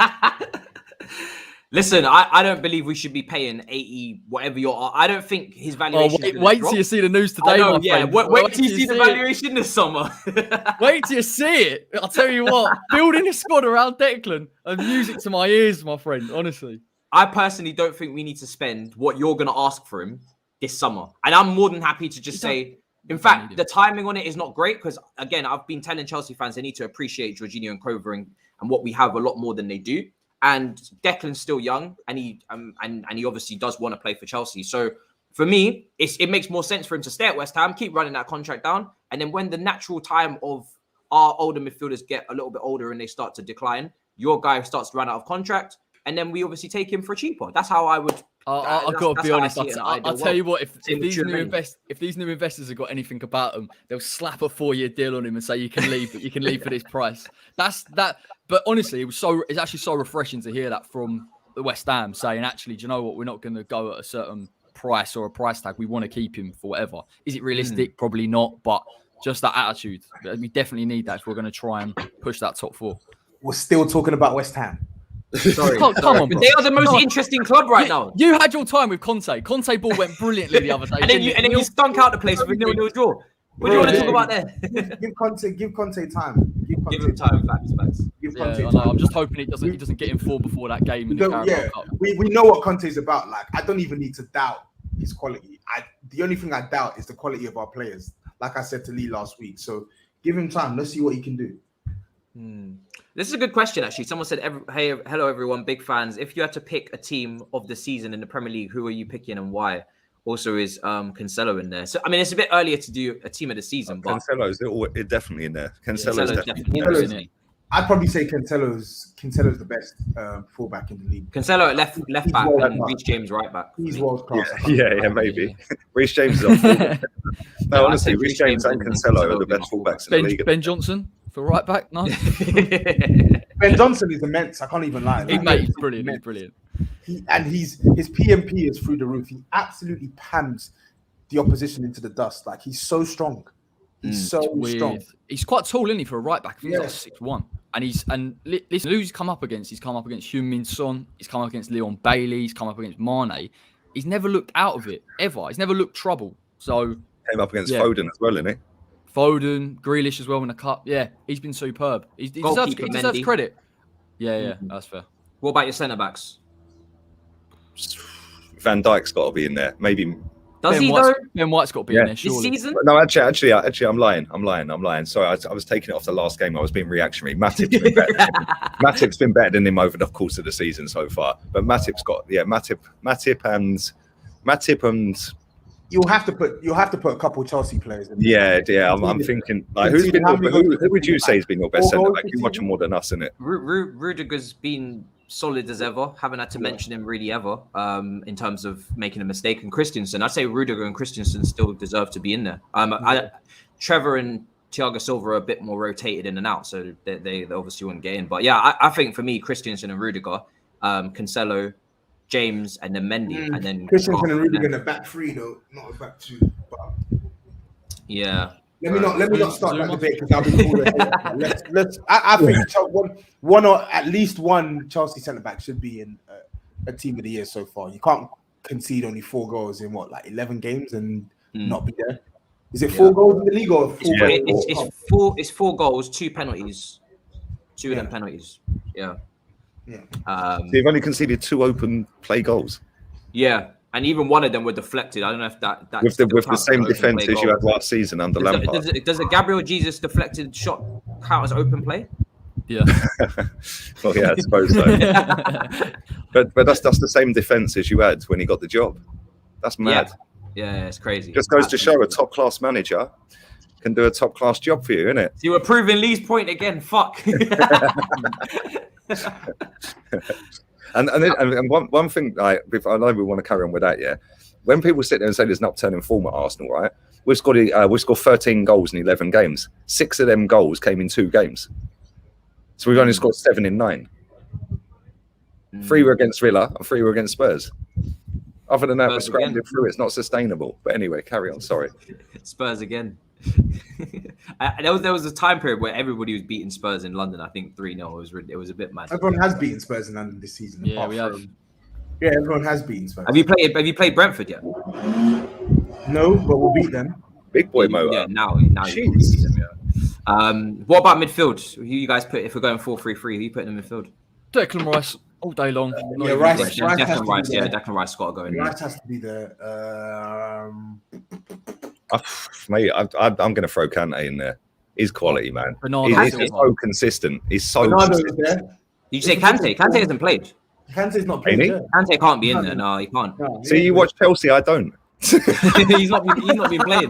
Listen, I don't believe we should be paying 80 whatever you're. I don't think his valuation. Wait till you see the news today. Wait till you see the valuation this summer. Wait till you see it. I'll tell you what. Building a squad around Declan and music to my ears, my friend. Honestly, I personally don't think we need to spend what you're going to ask for him this summer, and I'm more than happy to just say. In fact, the timing on it is not great because, again, I've been telling Chelsea fans they need to appreciate Jorginho and Cover and what we have a lot more than they do. And Declan's still young, and he obviously does want to play for Chelsea. So for me, it makes more sense for him to stay at West Ham, keep running that contract down, and then when the natural time of our older midfielders get a little bit older and they start to decline, your guy starts to run out of contract, and then we obviously take him for cheaper. That's how I would. I've got to be honest. I'll tell you what. If these new investors have got anything about them, they'll slap a 4-year deal on him and say you can leave, but you can leave for this price. That's that. But honestly, it's actually so refreshing to hear that from the West Ham saying, actually, do you know what? We're not going to go at a certain price or a price tag. We want to keep him for whatever. Is it realistic? Probably not. But just that attitude, we definitely need that if we're going to try and push that top 4. We're still talking about West Ham. Sorry. Come on, bro. They are the most interesting club right now. You had your time with Conte. Conte ball went brilliantly the other day. and then you stunk out the place with a 0-0 draw. What do you want to talk about there? Give Conte time. Give him time. Facts. Give Conte time. I'm just hoping he doesn't get in 4 before that game. We know what Conte's about. Like, I don't even need to doubt his quality. The only thing I doubt is the quality of our players. Like I said to Lee last week. So give him time. Let's see what he can do. This is a good question, actually. Someone said, "Hey, hello everyone, big fans. If you had to pick a team of the season in the Premier League, who are you picking and why?" Also, is Cancelo in there? So, I mean, it's a bit earlier to do a team of the season, but Cancelo's definitely in there. Cancelo's definitely in there. I'd probably say Cancelo's the best fullback in the league. Cancelo at left back and Reece James right back. He's world class. Yeah, maybe. Reece James is on fullback. No, honestly, Reece James and Cancelo are the best fullbacks in the league. Ben Johnson for right back? No. Ben Johnson is immense. I can't even lie. He's brilliant. He's brilliant. His PMP is through the roof. He absolutely pans the opposition into the dust. Like, he's so strong. He's so strong. He's quite tall, isn't he, for a right back? I think he's like 6'1". And listen, who's come up against? He's come up against Heung-min Son. He's come up against Leon Bailey. He's come up against Mane. He's never looked out of it ever. He's never looked trouble. So came up against Foden as well, didn't he? Foden, Grealish as well in the cup. Yeah, he's been superb. He deserves credit. Yeah, that's fair. What about your centre backs? Van Dijk's got to be in there. Maybe. Does he though? Ben White's got to be in there. Surely. This season? No, actually, I'm lying. Sorry, I was taking it off the last game. I was being reactionary. Matip's been better. Matip's been better than him over the course of the season so far. But Matip's got Matip and. You'll have to put a couple of Chelsea players in there. Yeah. I'm thinking like who would you say has been your best centre back? You watch him more than us, innit? Rudiger's been solid as ever. Haven't had to mention him really ever in terms of making a mistake. And Christensen, I'd say Rudiger and Christensen still deserve to be in there. Trevor and Thiago Silva are a bit more rotated in and out, so they obviously wouldn't get in. But yeah, I think for me, Christensen and Rudiger, Cancelo, James, and then Mendy, and then Christensen and Rudiger in the back 3 though, not a back 2. But yeah. Let me not start that debate because I'll be cool. I think one or at least one Chelsea centre back should be in a team of the year so far. You can't concede only 4 goals in 11 games and not be there. Is it 4 goals in the league or 4 It's 4 goals, 2 penalties, 2 of them penalties. Yeah. They've only conceded 2 open play goals. Yeah. And even one of them were deflected. I don't know if that with the same defense as you had last season under Lampard. Does a Gabriel Jesus deflected shot count as open play? Yeah. Well, yeah, I suppose so. but that's the same defense as you had when he got the job. That's mad. Yeah, it's crazy. Just goes to show a top class manager can do a top class job for you, innit? So you were proving Lee's point again. Fuck. And one thing, like, I know we want to carry on with that, yeah. When people sit there and say there's an upturning form at Arsenal, right? We've scored 13 goals in 11 games. 6 of them goals came in 2 games. So we've only scored 7 in 9. 3 were against Villa and 3 were against Spurs. Other than that, we're scrambling through. It's not sustainable. But anyway, carry on. Sorry. Spurs again. There was a time period where everybody was beating Spurs in London. I think 3-0. It was a bit mad. Everyone has beaten Spurs in London this season. Yeah, we have. Yeah, everyone has beaten Spurs. Have you played Brentford yet? No, but we'll beat them. Big boy mode. Yeah, now you can beat them. Yeah. What about midfield? Who you guys put if we're going 4-3-3? Who you putting in midfield? Declan Rice all day long. Declan Rice. Yeah, Declan Rice got to go in. Rice has to be the. Mate, I'm going to throw Kante in there. He's quality, man. He's so consistent. He's so consistent. Did you say Kante? Kante hasn't played. Kante's not playing. Kante can't be in there. No, he can't. No, See, you watch Chelsea, I don't. He's not been playing. He's not been playing.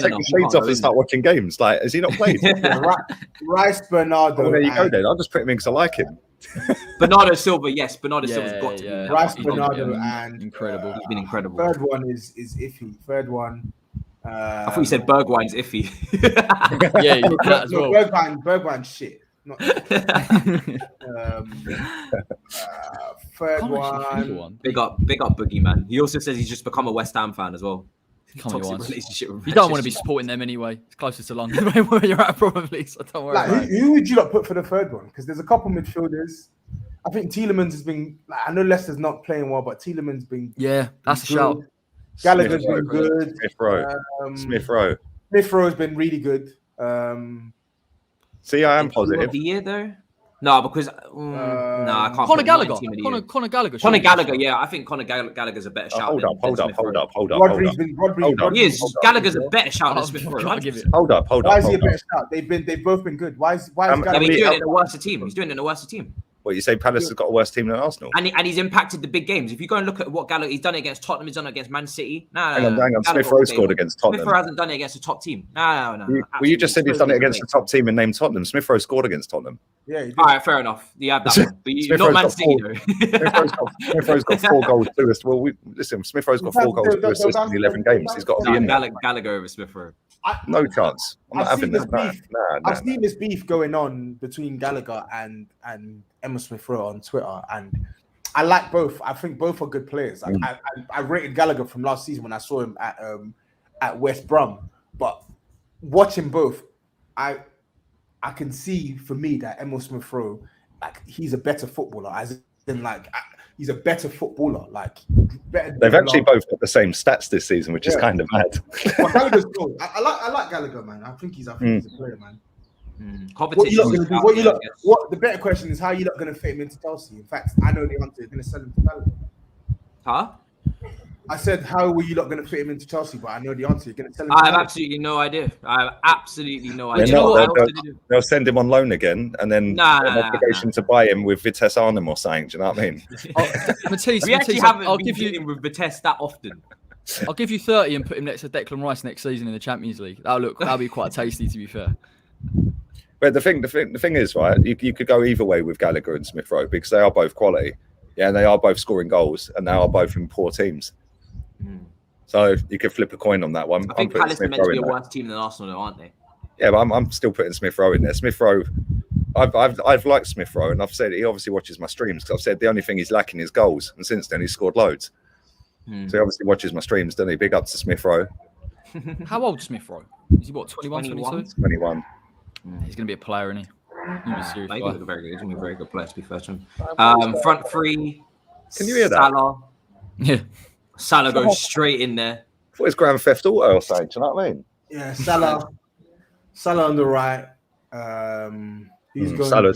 Take the shades off and start watching games. Like, has he not played? Rice, Bernardo. Well, there you go. Then I'll just put him in because I like him. Bernardo Silva, yes. Bernardo Silva's got to be. Rice, Bernardo, and incredible. He's been incredible. Third one is iffy. Third one. I thought you said Bergwijn's iffy. Yeah, that as well. Bergwijn's shit. Third one. Big up Boogie, man. He also says he's just become a West Ham fan as well. Toxic relationship with you don't want to be supporting them anyway. It's closest to London where you're at, probably. So don't worry. Like, who would you not put for the third one? Because there's a couple midfielders. I think Tielemans has been. Like, I know Leicester's not playing well, but Tielemans been. Yeah, that's a shout. Gallagher's been good. Smith Rowe. Smith Rowe has been really good. See, I am positive. Of the year though. No, because I can't. Conor Gallagher. Conor Gallagher. Conor Gallagher. Yeah, I think Conor Gallagher's a better shout. Hold up. Rodri. Yes, Gallagher's a better shout than Smith Rowe. Hold up. Why is he a better shout? They've both been good. Why is Gallagher? He's doing it in the worst team. He's doing it in the worst team. What, you say Palace has got a worse team than Arsenal? And he's impacted the big games. If you go and look at what Gallagher, he's done it against Tottenham, he's done it against Man City. Hang on. Smith Rowe scored against Tottenham. Smith Rowe hasn't done it against a top team. No. Well, you just said he's done it against the top team and named Tottenham. Smith Rowe scored against Tottenham. Yeah. All right, fair enough. You have that one. But you're not Man City, though. Smith Rowe's got 4 goals, 2 assists. Well, listen, Smith Rowe's got 4 goals, 2 assists in 11 games. He's got to be in there. Gallagher over Smith Rowe. No chance. I'm not having that. I've seen this beef going on between Gallagher and Emma Smith Rowe on Twitter, and I like both. I think both are good players. I rated Gallagher from last season when I saw him at West Brom, but watching both, I can see for me that Emma Smith Rowe, like, he's a better footballer. As in, like, he's a better footballer. Like, better. They've actually both got the same stats this season, which is kind of mad. But Gallagher's cool. I like Gallagher, man. I think he's a player, man. Competition. What the better question is, how are you not going to fit him into Chelsea? In fact, I know the answer. You're going to sell him to Gallagher. Huh? I said, how were you not going to fit him into Chelsea? But I know the answer. You're going to sell him. I have absolutely no idea. They'll send him on loan again, and then an obligation to buy him with Vitesse Arnhem or something. Do you know what I mean? Matisse, I'll give you with Vitesse that often. I'll give you 30 and put him next to Declan Rice next season in the Champions League. That'll be quite tasty, to be fair. But the thing is, right, you could go either way with Gallagher and Smith Rowe because they are both quality. Yeah, and they are both scoring goals, and they are both in poor teams. So you could flip a coin on that one. I think Palace are meant to be a worse team than Arsenal, though, aren't they? Yeah, but I'm still putting Smith Rowe in there. Smith Rowe, I've liked Smith Rowe, and I've said he obviously watches my streams because I've said the only thing he's lacking is goals, and since then he's scored loads. So he obviously watches my streams, doesn't he? Big up to Smith Rowe. How old is Smith Rowe? Is he what, 21, 22? 21. He's going to be a player, isn't he? He's a very good player, to be fair to him. Front three. Can you hear that? Salah. Yeah. Salah goes straight in there. I thought it's Grand Theft Auto or something. Do you know what I mean? Yeah, Salah on the right. He's going.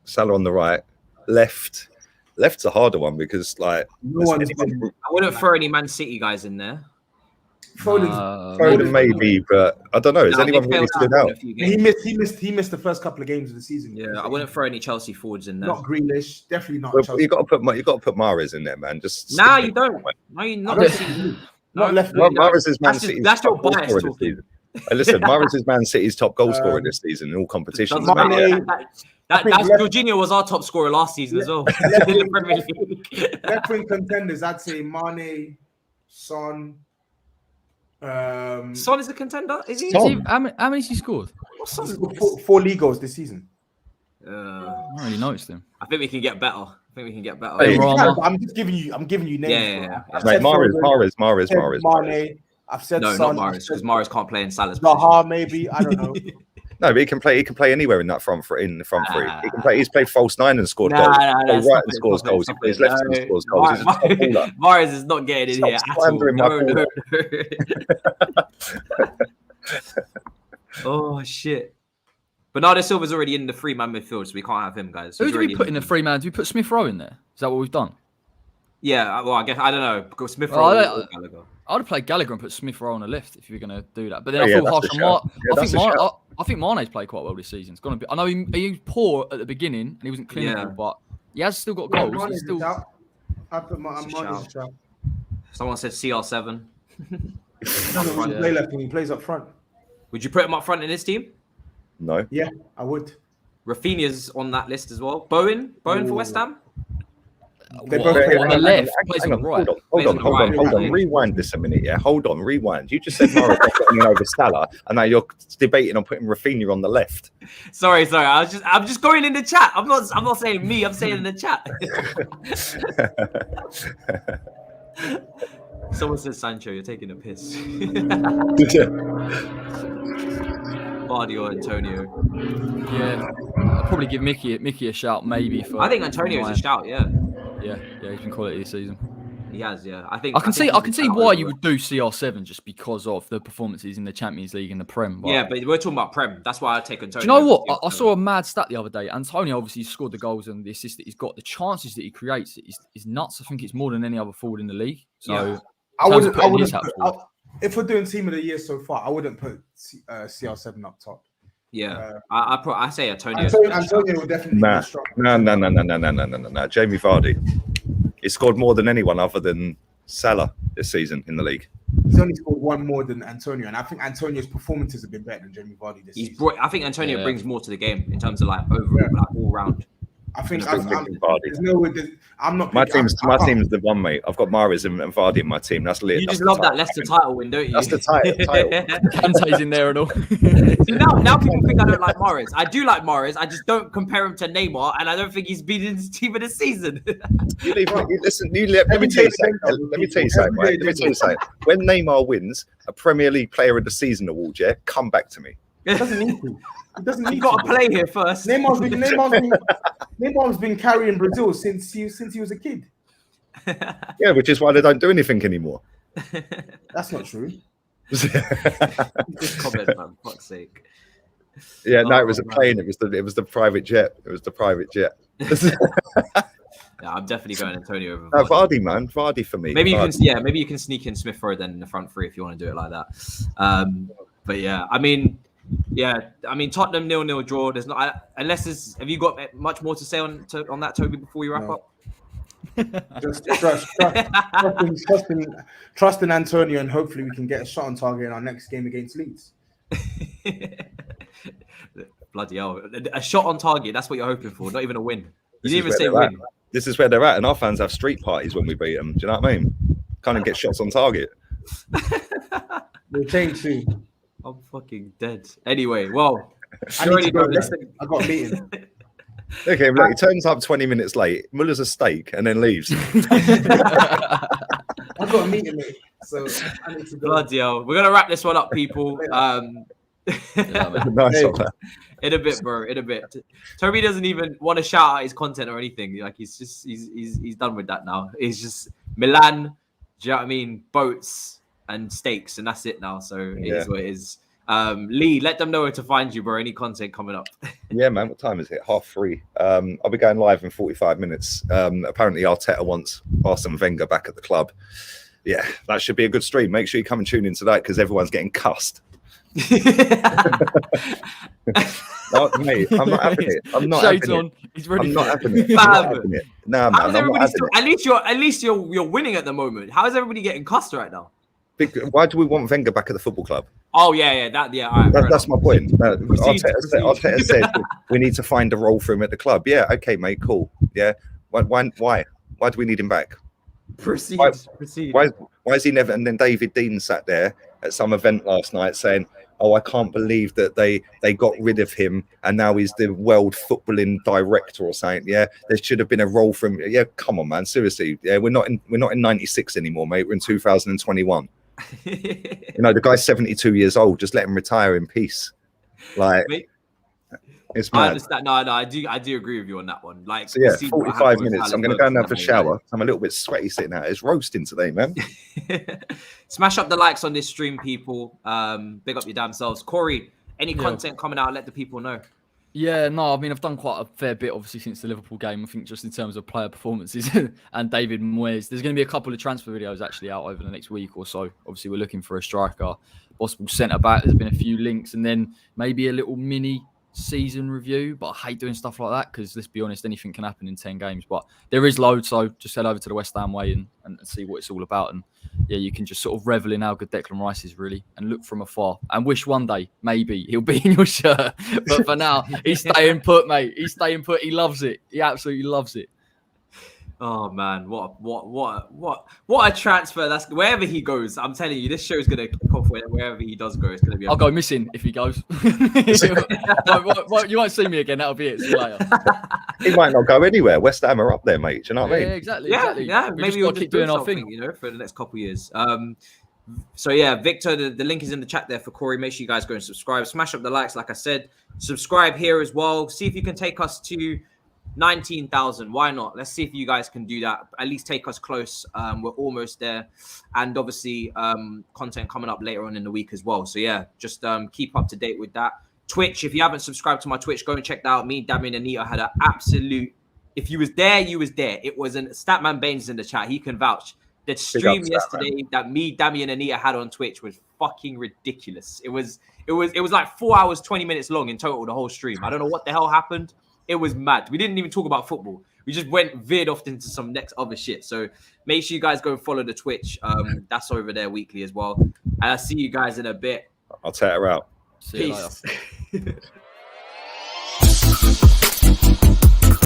Salah on the right. Left. Left's a harder one because like I wouldn't throw any Man City guys in there. Foden maybe, but I don't know. Is anyone really stood out? He missed the first couple of games of the season. Yeah, I wouldn't throw any Chelsea forwards in there. Not Grealish, definitely not. Well, Chelsea. you got to put Mahrez in there, man. Just you don't. No, you're not. Not left. Mahrez is Man City's that's your top bias goal scorer this season. Listen, Mahrez is Man City's top goal scorer this season in all competitions. Jorginho was our top scorer last season as well. Left wing contenders, I'd say Mane, Son. Son is a contender, is he? How many has he scored? Four league goals this season. I don't really noticed him. I think we can get better. Hey, I'm just giving you names. Yeah. Mate, Mahrez. Mane. I've said no, Son. not Mahrez, because Mahrez can't play in Salah's Zaha, maybe. I don't know. No, but he can play anywhere in that front three. He can play. He's played false nine and scored goals. Right and scores goals. He plays left and scores goals. He's a top baller. Mahrez is not getting in here at all. Oh shit! Bernardo Silva's already in the 3-man midfield, so we can't have him, guys. Who do we put in the 3-man? Do we put Smith Rowe in there? Is that what we've done? Yeah, well, I guess I don't know. Because Smith Rowe or Gallagher. I would have played Gallagher and put Smith Rowe on the left if you were going to do that. But then I feel harsh on I think Mane's played quite well this season. It's going to be. I know he was poor at the beginning and he wasn't clinical, but he has still got goals. He's still. I put Mane's shout. Someone said CR7. Play left when he plays up front. Would you put him up front in his team? No. Yeah, I would. Rafinha's on that list as well. Bowen for West Ham. They're both on the left. Hold on. Rewind this a minute. Yeah, hold on. Rewind. You just said Mahrez getting over Salah, and now you're debating on putting Rafinha on the left. Sorry. I'm just going in the chat. I'm not saying me. I'm saying in the chat. Someone says Sancho. You're taking a piss. Vardy or Antonio. Yeah, I'll probably give Mickey a shout. Maybe for. I think Antonio's a shout. Yeah. Yeah, he's been quality this season. He has, yeah. I can see why you would do CR7 just because of the performances in the Champions League and the Prem. But... Yeah, but we're talking about Prem. That's why I take Antonio. Do you know what? I saw a mad stat the other day. Antonio obviously scored the goals and the assists that he's got. The chances that he creates is nuts. I think it's more than any other forward in the league. So yeah. I wouldn't if we're doing team of the year so far, I wouldn't put CR7 up top. Yeah, I say Antonio. Antonio would definitely be strong. No. Jamie Vardy. He scored more than anyone other than Salah this season in the league. He's only scored one more than Antonio, and I think Antonio's performances have been better than Jamie Vardy this season. I think Antonio brings more to the game in terms of overall, all round. I think there's no way. I'm not. My team's the one, mate. I've got Mahrez and Vardy in my team. That's lit. You just love that Leicester title win, don't you? That's the title. Kante's in there and all. So now people think I don't like Mahrez. I do like Mahrez. I just don't compare him to Neymar, and I don't think he's been in his team of the season. Let me tell you something. When Neymar wins a Premier League Player of the Season award, come back to me. It doesn't need to. You've got to play here first. Neymar's been carrying Brazil since he was a kid. Yeah, which is why they don't do anything anymore. That's not true. Just comment, man. Fuck's sake. Yeah, no, it was a plane. It was the private jet. Yeah, I'm definitely going Antonio over Vardy. Vardy, man. Vardy for me. Maybe you can sneak in Smith Rowe then in the front three if you want to do it like that. But yeah, I mean Tottenham 0-0 draw. There's not have you got much more to say on that, Toby, before we wrap up? Just trusting Antonio, and hopefully we can get a shot on target in our next game against Leeds. Bloody hell. A shot on target, that's what you're hoping for, not even a win. You didn't even say win. This is where they're at, and our fans have street parties when we beat them. Do you know what I mean? Kind of get shots on target. We'll change soon. I'm fucking dead. Anyway, well, I got a meeting. Okay, look, he turns up 20 minutes late, Muller's a steak, and then leaves. I've got a meeting, mate, so I need to go. Bloody hell. We're going to wrap this one up, people. Nice one. In a bit, bro. In a bit. Toby doesn't even want to shout out his content or anything. Like he's done with that now. It's just Milan, do you know what I mean? Boats and steaks, and that's it now. So it is what it is. Lee, let them know where to find you, bro. Any content coming up? Yeah, man. What time is it? 3:30. I'll be going live in 45 minutes. Apparently, Arteta wants Arsene Wenger back at the club. Yeah, that should be a good stream. Make sure you come and tune in tonight because everyone's getting cussed. No, mate, I'm not having it. I'm not having it. He's ready. I'm not having it. I'm not having it. Nah, man. At least you're winning at the moment. How is everybody getting cussed right now? Why do we want Wenger back at the football club? Oh yeah. All right, that's my point. Arteta said we need to find a role for him at the club. Yeah, okay, mate, cool. Yeah, why do we need him back? Proceed. Why is he never? And then David Dean sat there at some event last night saying, "Oh, I can't believe that they got rid of him and now he's the world footballing director or something." Yeah, there should have been a role for him. Yeah, come on, man, seriously. Yeah, we're not in '96 anymore, mate. We're in 2021. The guy's 72 years old. Just let him retire in peace. Like, it's mad. I understand. No, I do agree with you on that one. Like, so yeah, 45 minutes. I'm going to go and have a shower. I'm a little bit sweaty sitting out. It's roasting today, man. Smash up the likes on this stream, people. Big up your damn selves. Corey, any content coming out? Let the people know. Yeah, no, I mean, I've done quite a fair bit, obviously, since the Liverpool game. I think just in terms of player performances and David Moyes. There's going to be a couple of transfer videos actually out over the next week or so. Obviously, we're looking for a striker, possible centre-back. There's been a few links and then maybe a little mini season review, but I hate doing stuff like that because, let's be honest, anything can happen in 10 games. But there is loads, so just head over to the West Ham way and see what it's all about. And yeah, you can just sort of revel in how good Declan Rice is, really, and look from afar and wish one day maybe he'll be in your shirt. But for now, he's staying put, mate. He's staying put. He loves it. He absolutely loves it. Oh man, what a transfer! That's wherever he goes. I'm telling you, this show is gonna kick off wherever he does go. It's gonna be. I'll go missing if he goes. You won't see me again. That'll be it. See you later. He might not go anywhere. West Ham are up there, mate. Do you know what I mean? Yeah, exactly. Yeah. Maybe we'll keep doing our thing, for the next couple of years. So yeah, Victor, the link is in the chat there for Corey. Make sure you guys go and subscribe. Smash up the likes, like I said. Subscribe here as well. See if you can take us to 19,000. Why not? Let's see if you guys can do that. At least take us close. We're almost there, and obviously content coming up later on in the week as well. So yeah, just keep up to date with that. Twitch, if you haven't subscribed to my Twitch, go and check that out. Me, Damien, and Anita had an absolute. If you was there, you was there. It was an Statman Baines in the chat. He can vouch. The stream yesterday that me, Damien, and Anita had on Twitch was fucking ridiculous. It was like 4 hours, 20 minutes long in total. The whole stream. I don't know what the hell happened. It was mad. We didn't even talk about football. We just veered off into some next other shit. So make sure you guys go and follow the Twitch. That's over there weekly as well. And I'll see you guys in a bit. I'll take her out. See you Peace. later.